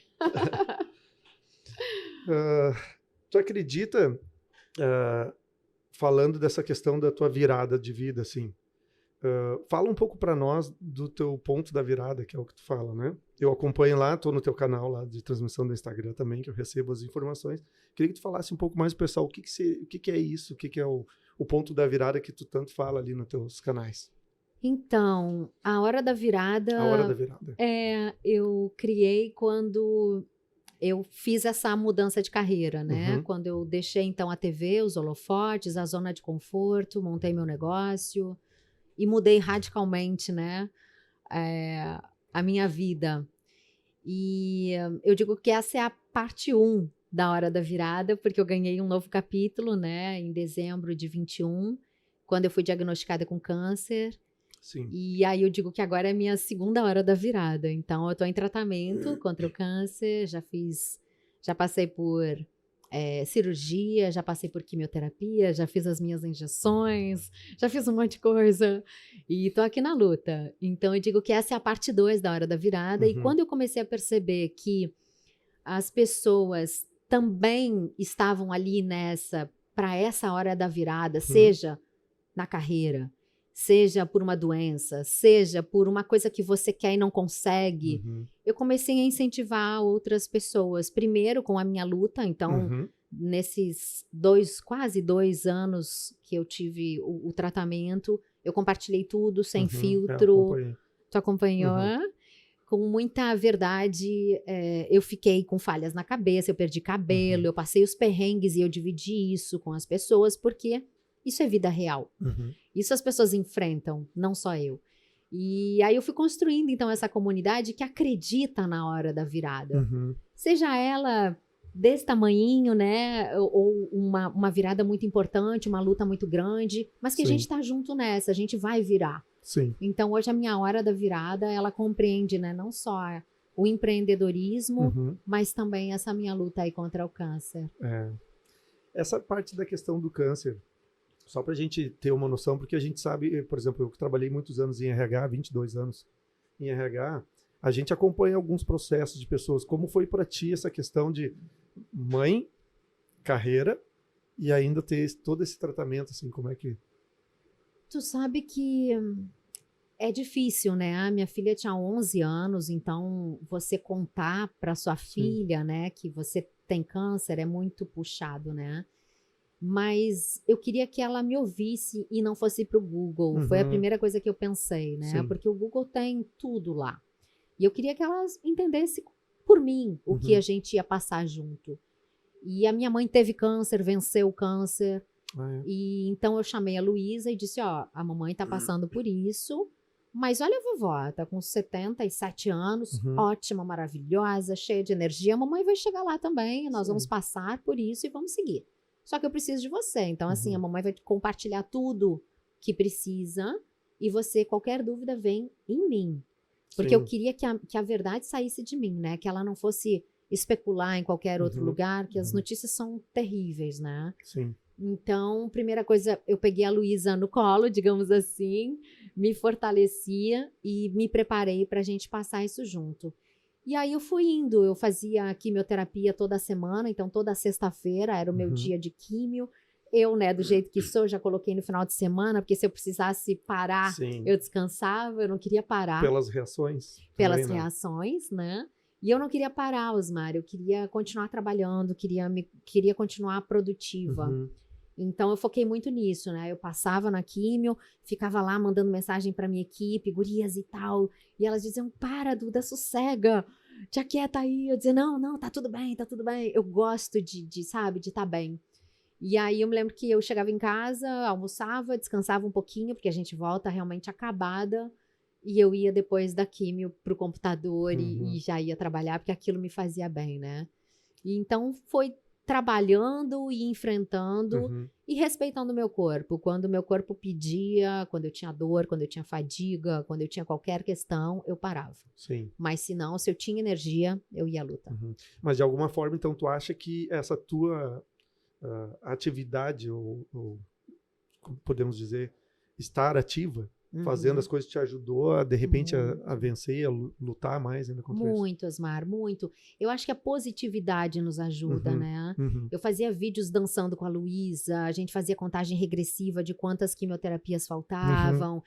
A: Tu acredita, falando dessa questão da tua virada de vida, assim, fala um pouco para nós do teu ponto da virada, que é o que tu fala, né? Eu acompanho lá, tô no teu canal lá de transmissão do Instagram também, que eu recebo as informações. Queria que tu falasse um pouco mais pro pessoal, o que é isso, o que é o ponto da virada que tu tanto fala ali nos teus canais.
B: Então, a hora da virada,
A: A hora da virada.
B: eu criei quando eu fiz essa mudança de carreira, né?
A: Uhum.
B: Quando eu deixei, então, a TV, os holofotes, a zona de conforto, montei meu negócio e mudei radicalmente, né? A minha vida. E eu digo que essa é a parte 1 da hora da virada, porque eu ganhei um novo capítulo, né? Em dezembro de 21, quando eu fui diagnosticada com câncer.
A: Sim.
B: E aí eu digo que agora é a minha segunda hora da virada. Então eu tô em tratamento contra o câncer, já passei por cirurgia, já passei por quimioterapia, já fiz as minhas injeções, já fiz um monte de coisa e tô aqui na luta. Então eu digo que essa é a parte 2 da hora da virada. E quando eu comecei a perceber que as pessoas também estavam ali para essa hora da virada, seja na carreira, seja por uma doença, seja por uma coisa que você quer e não consegue, eu comecei a incentivar outras pessoas. Primeiro com a minha luta, então, nesses quase 2 anos que eu tive o tratamento, eu compartilhei tudo sem filtro. Tu acompanhou? Com muita verdade, eu fiquei com falhas na cabeça, eu perdi cabelo, eu passei os perrengues e eu dividi isso com as pessoas, porque isso é vida real. Isso as pessoas enfrentam, não só eu. E aí eu fui construindo, então, essa comunidade que acredita na hora da virada. Seja ela desse tamanhinho, né? Ou uma virada muito importante, uma luta muito grande, mas que a gente tá junto nessa, a gente vai virar.
A: Sim.
B: Então, hoje a minha hora da virada, ela compreende, né? Não só o empreendedorismo, mas também essa minha luta aí contra o câncer.
A: Essa parte da questão do câncer, só para a gente ter uma noção, porque a gente sabe, por exemplo, eu que trabalhei muitos anos em RH, 22 anos em RH, a gente acompanha alguns processos de pessoas. Como foi para ti essa questão de mãe, carreira e ainda ter todo esse tratamento, assim, como é que...
B: Tu sabe que é difícil, né? A minha filha tinha 11 anos, então você contar para sua filha, né, que você tem câncer é muito puxado, né? Mas eu queria que ela me ouvisse e não fosse para o Google. Foi a primeira coisa que eu pensei, né? Porque o Google tem tudo lá. E eu queria que ela entendesse por mim o que a gente ia passar junto. E a minha mãe teve câncer, venceu o câncer. E então eu chamei a Luísa e disse, ó, a mamãe tá passando por isso, mas olha a vovó, tá com 77 anos, ótima, maravilhosa, cheia de energia. A mamãe vai chegar lá também, nós vamos passar por isso e vamos seguir. Só que eu preciso de você. Então, assim, a mamãe vai compartilhar tudo que precisa e você, qualquer dúvida, vem em mim. Porque eu queria que a verdade saísse de mim, né? Que ela não fosse especular em qualquer outro
A: Uhum,
B: lugar, que as
A: uhum.
B: notícias são terríveis, né?
A: Sim.
B: Então, primeira coisa, eu peguei a Luísa no colo, digamos assim, me fortalecia e me preparei para a gente passar isso junto. E aí eu fui indo, eu fazia quimioterapia toda semana, então toda sexta-feira era o meu
A: Uhum.
B: dia de químio. Eu, né, do jeito que sou, já coloquei no final de semana, porque se eu precisasse parar,
A: Sim.
B: eu descansava, eu não queria parar
A: Pelas reações
B: pelas
A: também, né?
B: reações, né? E eu não queria parar, Osmar, eu queria continuar trabalhando, queria continuar produtiva.
A: Uhum.
B: Então eu foquei muito nisso, né? Eu passava na químio, ficava lá mandando mensagem para minha equipe, gurias e tal, e elas diziam: "Para, Duda, sossega, te aquieta aí". Eu dizia: "Não, tá tudo bem, tá tudo bem". Eu gosto sabe, de estar bem. E aí eu me lembro que eu chegava em casa, almoçava, descansava um pouquinho, porque a gente volta realmente acabada, e eu ia depois da químio pro computador e
A: Uhum.
B: já ia trabalhar, porque aquilo me fazia bem, né? E então foi trabalhando e enfrentando
A: Uhum.
B: e respeitando o meu corpo. Quando o meu corpo pedia, quando eu tinha dor, quando eu tinha fadiga, quando eu tinha qualquer questão, eu parava.
A: Sim.
B: Mas se não, se eu tinha energia, eu ia à luta.
A: Uhum. Mas de alguma forma, então, tu acha que essa tua atividade, ou como podemos dizer, estar ativa, fazendo as
B: Uhum.
A: coisas, te ajudou a, de repente, a
B: Muito.
A: vencer, a lutar mais ainda contra isso?
B: Muito, Osmar, muito. Eu acho que a positividade nos ajuda,
A: Uhum.
B: né?
A: Uhum.
B: Eu fazia vídeos dançando com a Luísa, a gente fazia contagem regressiva de quantas quimioterapias
A: Uhum.
B: faltavam.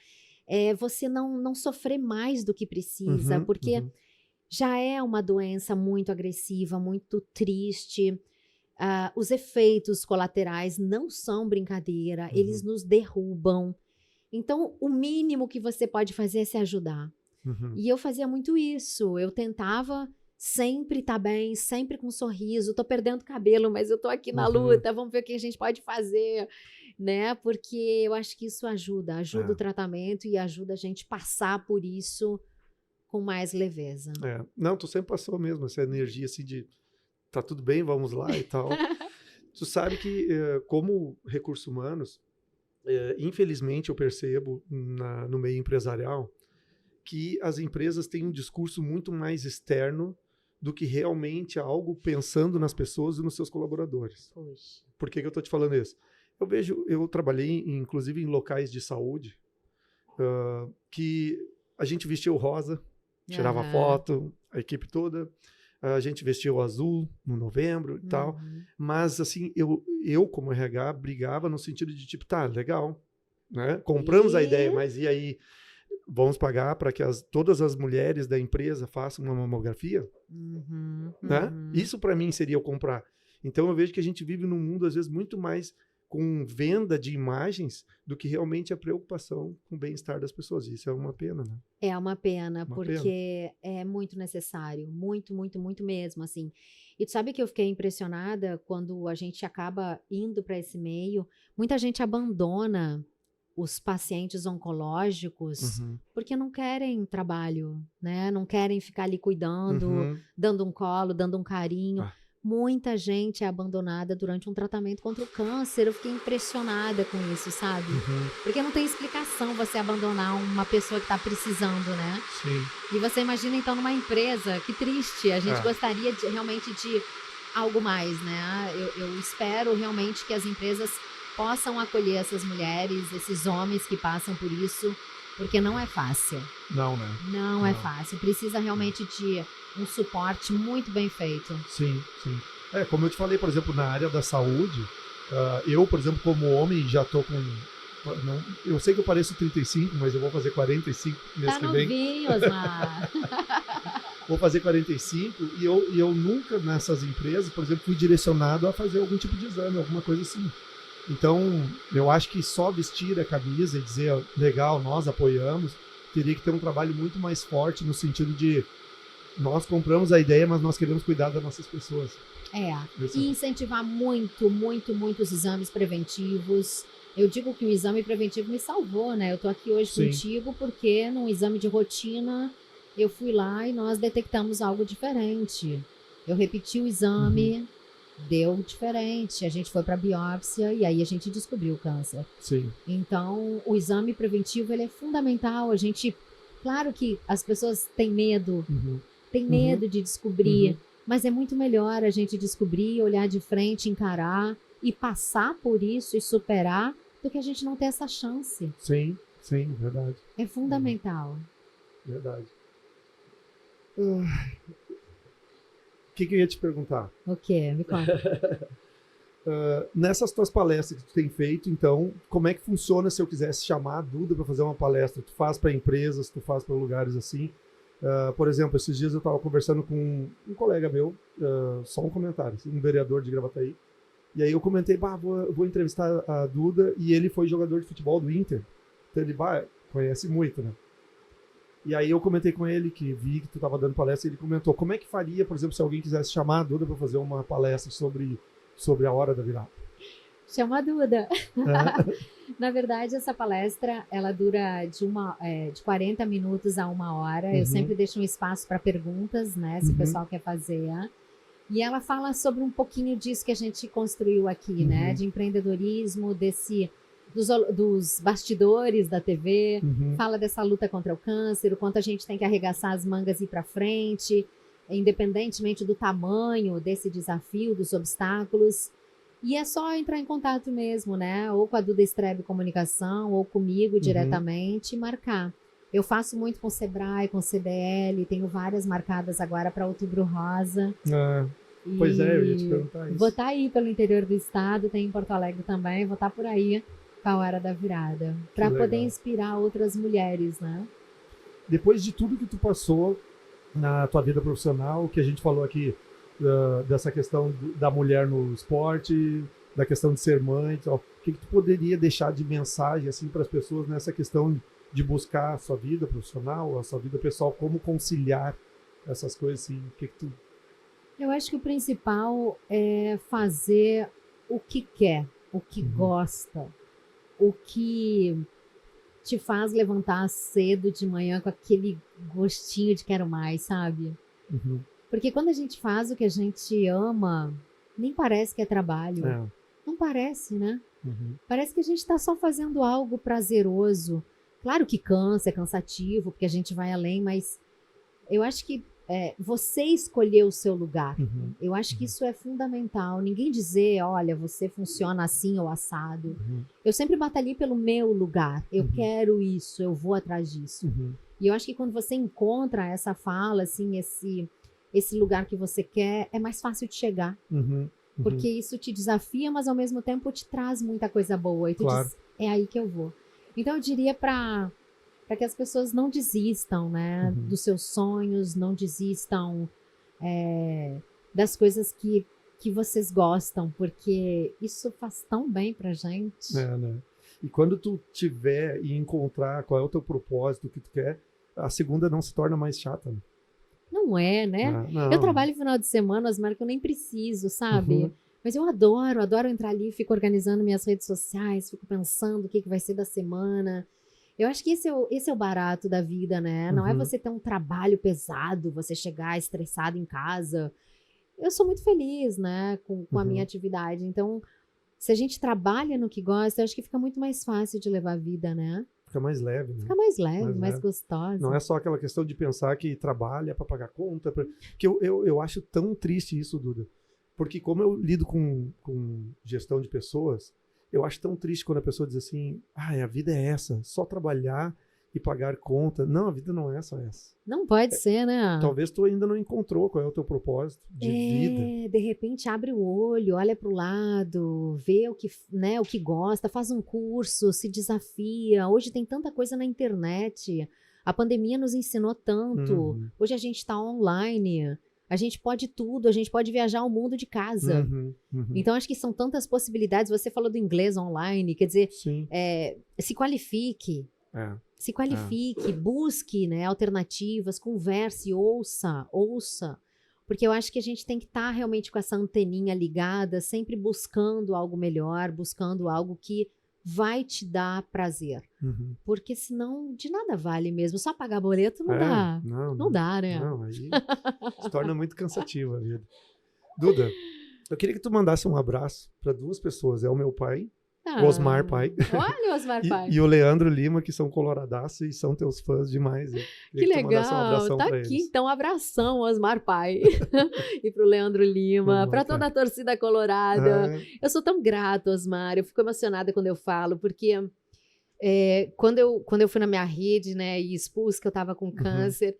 B: Você não sofrer mais do que precisa,
A: Uhum.
B: porque
A: Uhum.
B: já é uma doença muito agressiva, muito triste. Os efeitos colaterais não são brincadeira, eles
A: Uhum.
B: nos derrubam. Então, o mínimo que você pode fazer é se ajudar.
A: Uhum.
B: E eu fazia muito isso. Eu tentava sempre estar bem, sempre com um sorriso. Tô perdendo cabelo, mas eu tô aqui na
A: Uhum.
B: luta. Vamos ver o que a gente pode fazer, né? Porque eu acho que isso ajuda o
A: É.
B: tratamento e ajuda a gente passar por isso com mais leveza.
A: É. Não, tu sempre passou mesmo essa energia assim de tá tudo bem, vamos lá e tal. Tu sabe que, como recursos humanos, infelizmente eu percebo no meio empresarial que as empresas têm um discurso muito mais externo do que realmente algo pensando nas pessoas e nos seus colaboradores.
B: Poxa.
A: Por que eu estou te falando isso? Eu trabalhei inclusive em locais de saúde, que a gente vestiu rosa, tirava
B: Aham.
A: foto, a equipe toda, a gente vestiu azul no novembro e tal,
B: Uhum.
A: mas assim, eu como RH brigava no sentido de tipo, tá, legal, né? Compramos a ideia,
B: E...
A: mas e aí, vamos pagar para que todas as mulheres da empresa façam uma mamografia,
B: Uhum,
A: né?
B: uhum.
A: Isso para mim seria o comprar. Então eu vejo que a gente vive num mundo às vezes muito mais com venda de imagens do que realmente a preocupação com o bem-estar das pessoas. Isso é uma pena, né?
B: É uma pena,
A: Uma pena.
B: porque é muito necessário, muito, muito, muito mesmo, assim. E tu sabe que eu fiquei impressionada quando a gente acaba indo para esse meio, muita gente abandona os pacientes oncológicos
A: Uhum.
B: porque não querem trabalho, né? Não querem ficar ali cuidando,
A: Uhum.
B: dando um colo, dando um carinho.
A: Ah,
B: Muita gente é abandonada durante um tratamento contra o câncer. Eu fiquei impressionada com isso, sabe?
A: uhum.
B: Porque não tem explicação você abandonar uma pessoa que está precisando, né?
A: Sim.
B: E você imagina então numa empresa, que triste. A gente
A: Ah,
B: gostaria realmente de algo mais, né? Eu espero realmente que as empresas possam acolher essas mulheres, esses homens que passam por isso, porque não é fácil.
A: não, né?
B: Não é
A: Não.
B: fácil. Precisa realmente de um suporte muito bem feito.
A: Sim, sim. Como eu te falei, por exemplo, na área da saúde, eu, por exemplo, como homem, já tô com. Não, eu sei que eu pareço 35, mas eu vou fazer 45 mês
B: Tá
A: que vem.
B: novinho, Osmar.
A: Vou fazer 45 e eu nunca nessas empresas, por exemplo, fui direcionado a fazer algum tipo de exame, alguma coisa assim. Então, eu acho que só vestir a camisa e dizer, ó, legal, nós apoiamos, teria que ter um trabalho muito mais forte no sentido de nós compramos a ideia, mas nós queremos cuidar das nossas pessoas.
B: E incentivar muito, muito, muito os exames preventivos. Eu digo que o exame preventivo me salvou, né? Eu tô aqui hoje
A: Sim.
B: contigo porque num exame de rotina eu fui lá e nós detectamos algo diferente. Eu repeti o exame, deu diferente. A gente foi para biópsia e aí a gente descobriu o câncer.
A: Sim.
B: Então, o exame preventivo ele é fundamental. Claro que as pessoas têm medo de descobrir. Mas é muito melhor a gente descobrir, olhar de frente, encarar e passar por isso e superar do que a gente não ter essa chance.
A: Sim, verdade.
B: É fundamental.
A: Verdade. O que eu ia te perguntar?
B: O quê? Me conta.
A: Nessas tuas palestras que tu tem feito, então, como é que funciona se eu quisesse chamar a Duda para fazer uma palestra? Tu faz para empresas, tu faz para lugares assim? Por exemplo, esses dias eu estava conversando com um colega meu, só um comentário, assim, um vereador de Gravataí, e aí eu comentei, vou entrevistar a Duda, e ele foi jogador de futebol do Inter, então ele conhece muito, né? E aí eu comentei com ele que vi que tu estava dando palestra, e ele comentou, como é que faria, por exemplo, se alguém quisesse chamar a Duda para fazer uma palestra sobre a hora da virada?
B: Chama a Duda. Na verdade, essa palestra, ela dura de 40 minutos a 1 hora. Eu sempre deixo um espaço para perguntas, né? Se o pessoal quer fazer. E ela fala sobre um pouquinho disso que a gente construiu aqui, né? De empreendedorismo, dos bastidores da TV. Fala dessa luta contra o câncer, o quanto a gente tem que arregaçar as mangas e ir para frente, independentemente do tamanho desse desafio, dos obstáculos. E é só entrar em contato mesmo, né? Ou com a Duda Strebe Comunicação, ou comigo diretamente e marcar. Eu faço muito com o Sebrae, com o CDL, tenho várias marcadas agora para Outubro Rosa.
A: Pois é, eu ia te perguntar isso.
B: Vou estar aí pelo interior do estado, tem em Porto Alegre também, vou estar por aí com a hora da virada. Para poder inspirar outras mulheres, né?
A: Depois de tudo que tu passou na tua vida profissional, que a gente falou aqui, dessa questão da mulher no esporte, da questão de ser mãe, o que tu poderia deixar de mensagem assim para as pessoas nessa questão de buscar a sua vida profissional, a sua vida pessoal, como conciliar essas coisas assim?
B: Eu acho que o principal é fazer o que quer, o que gosta, o que te faz levantar cedo de manhã com aquele gostinho de quero mais, sabe? Porque quando a gente faz o que a gente ama, nem parece que é trabalho. Não parece, né? Parece que a gente está só fazendo algo prazeroso. Claro que cansa, é cansativo, porque a gente vai além, mas eu acho que você escolher o seu lugar. Eu acho que isso é fundamental. Ninguém dizer, olha, você funciona assim ou assado. Eu sempre batalhei pelo meu lugar. Eu quero isso, eu vou atrás disso. E eu acho que quando você encontra essa fala, assim, esse lugar que você quer, é mais fácil de chegar. Porque isso te desafia, mas ao mesmo tempo te traz muita coisa boa. E tu diz, é aí que eu vou. Então eu diria para que as pessoas não desistam, né? Dos seus sonhos, não desistam das coisas que vocês gostam, porque isso faz tão bem pra gente.
A: Né? E quando tu tiver e encontrar qual é o teu propósito, o que tu quer, a segunda não se torna mais chata, né?
B: Não é, né?
A: Não.
B: Eu trabalho no final de semana, Osmar, que eu nem preciso, sabe? Mas eu adoro entrar ali, fico organizando minhas redes sociais, fico pensando o que vai ser da semana. Eu acho que esse é o barato da vida, né? Não é você ter um trabalho pesado, você chegar estressado em casa. Eu sou muito feliz, né, com a minha atividade. Então, se a gente trabalha no que gosta, eu acho que fica muito mais fácil de levar a vida, né?
A: Fica mais leve, né?
B: Fica mais leve, mais gostosa.
A: Não é só aquela questão de pensar que trabalha para pagar conta. Que eu acho tão triste isso, Duda. Porque como eu lido com gestão de pessoas, eu acho tão triste quando a pessoa diz assim, a vida é essa, só trabalhar e pagar conta. Não, a vida não é só essa.
B: Não pode ser, né?
A: Talvez tu ainda não encontrou qual é o teu propósito de vida.
B: De repente abre o olho, olha para o lado, vê o que gosta, faz um curso, se desafia. Hoje tem tanta coisa na internet. A pandemia nos ensinou tanto. Hoje a gente está online. A gente pode tudo, a gente pode viajar o mundo de casa. Então, acho que são tantas possibilidades. Você falou do inglês online, quer dizer, se qualifique. Se qualifique, busque, né, alternativas, converse, ouça. Porque eu acho que a gente tem que estar realmente com essa anteninha ligada, sempre buscando algo melhor, buscando algo que vai te dar prazer. Porque senão de nada vale mesmo. Só pagar boleto não dá. Não dá, né?
A: Não, aí se torna muito cansativa a vida. Duda, eu queria que tu mandasse um abraço para 2 pessoas. É o meu pai O Osmar Pai.
B: Olha o Osmar Pai.
A: E o Leandro Lima, que são coloradaços e são teus fãs demais.
B: Que legal. Tá aqui, então, um abração, Osmar Pai. E pro Leandro Lima, para toda a torcida colorada. Eu sou tão grata, Osmar. Eu fico emocionada quando eu falo, porque quando eu fui na minha rede, né, e expus que eu tava com câncer,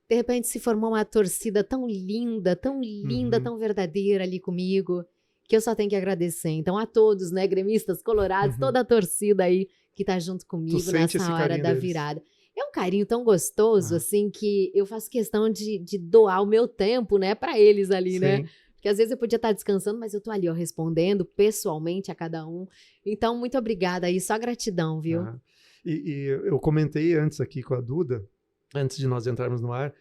B: de repente se formou uma torcida tão linda, tão verdadeira ali comigo, que eu só tenho que agradecer. Então, a todos, né, gremistas, colorados, toda a torcida aí que tá junto comigo nessa hora da virada. É um carinho tão gostoso, assim, que eu faço questão de doar o meu tempo, né, para eles ali, né? Porque às vezes eu podia estar descansando, mas eu tô ali, ó, respondendo pessoalmente a cada um. Então, muito obrigada aí, só gratidão, viu?
A: E eu comentei antes aqui com a Duda, antes de nós entrarmos no ar,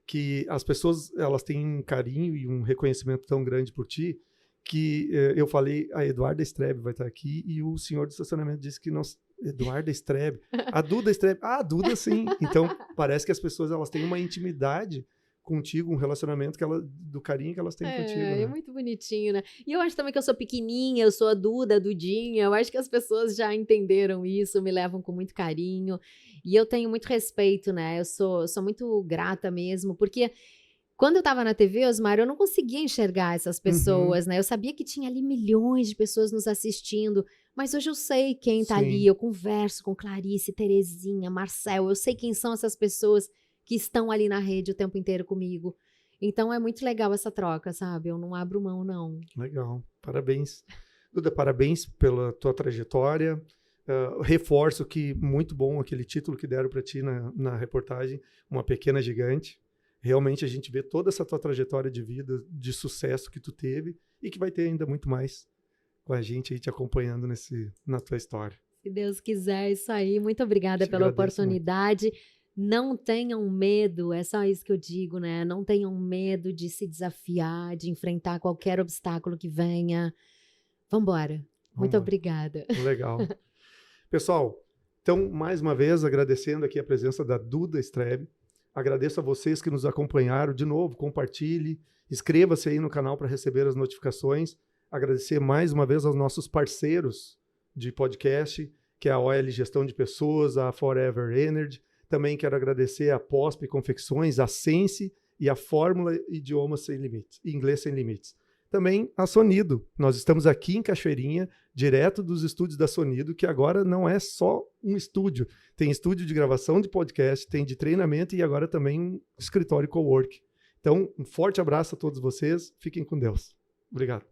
A: que as pessoas, elas têm um carinho e um reconhecimento tão grande por ti, que eu falei, a Eduarda Strebe vai estar aqui, e o senhor do estacionamento disse que não... Eduarda Strebe. A Duda Strebe. Ah, a Duda sim. Então, parece que as pessoas, elas têm uma intimidade contigo, um relacionamento do carinho que elas têm contigo. Né?
B: É muito bonitinho, né? E eu acho também que eu sou pequenininha, eu sou a Duda, a Dudinha, eu acho que as pessoas já entenderam isso, me levam com muito carinho, e eu tenho muito respeito, né? Eu sou muito grata mesmo, porque quando eu tava na TV, Osmar, eu não conseguia enxergar essas pessoas, né? Eu sabia que tinha ali milhões de pessoas nos assistindo, mas hoje eu sei quem tá ali, eu converso com Clarice, Terezinha, Marcel, eu sei quem são essas pessoas que estão ali na rede o tempo inteiro comigo. Então é muito legal essa troca, sabe? Eu não abro mão, não.
A: Legal, parabéns. Duda, parabéns pela tua trajetória. Reforço que muito bom aquele título que deram para ti na reportagem, Uma Pequena Gigante. Realmente a gente vê toda essa tua trajetória de vida, de sucesso que tu teve e que vai ter ainda muito mais com a gente aí te acompanhando na tua história.
B: Se Deus quiser, isso aí. Muito obrigada pela oportunidade. Muito. Não tenham medo, é só isso que eu digo, né? Não tenham medo de se desafiar, de enfrentar qualquer obstáculo que venha. Vambora. Muito obrigada.
A: Legal. Pessoal, então, mais uma vez, agradecendo aqui a presença da Duda Strebe. Agradeço a vocês que nos acompanharam. De novo, compartilhe, inscreva-se aí no canal para receber as notificações. Agradecer mais uma vez aos nossos parceiros de podcast, que é a OL Gestão de Pessoas, a Forever Energy. Também quero agradecer a POSP Confecções, a Sense e a Fórmula Idiomas Sem Limites, Inglês Sem Limites. Também a Sonido. Nós estamos aqui em Cachoeirinha, direto dos estúdios da Sonido, que agora não é só um estúdio. Tem estúdio de gravação de podcast, tem de treinamento e agora também um escritório cowork. Então, um forte abraço a todos vocês. Fiquem com Deus. Obrigado.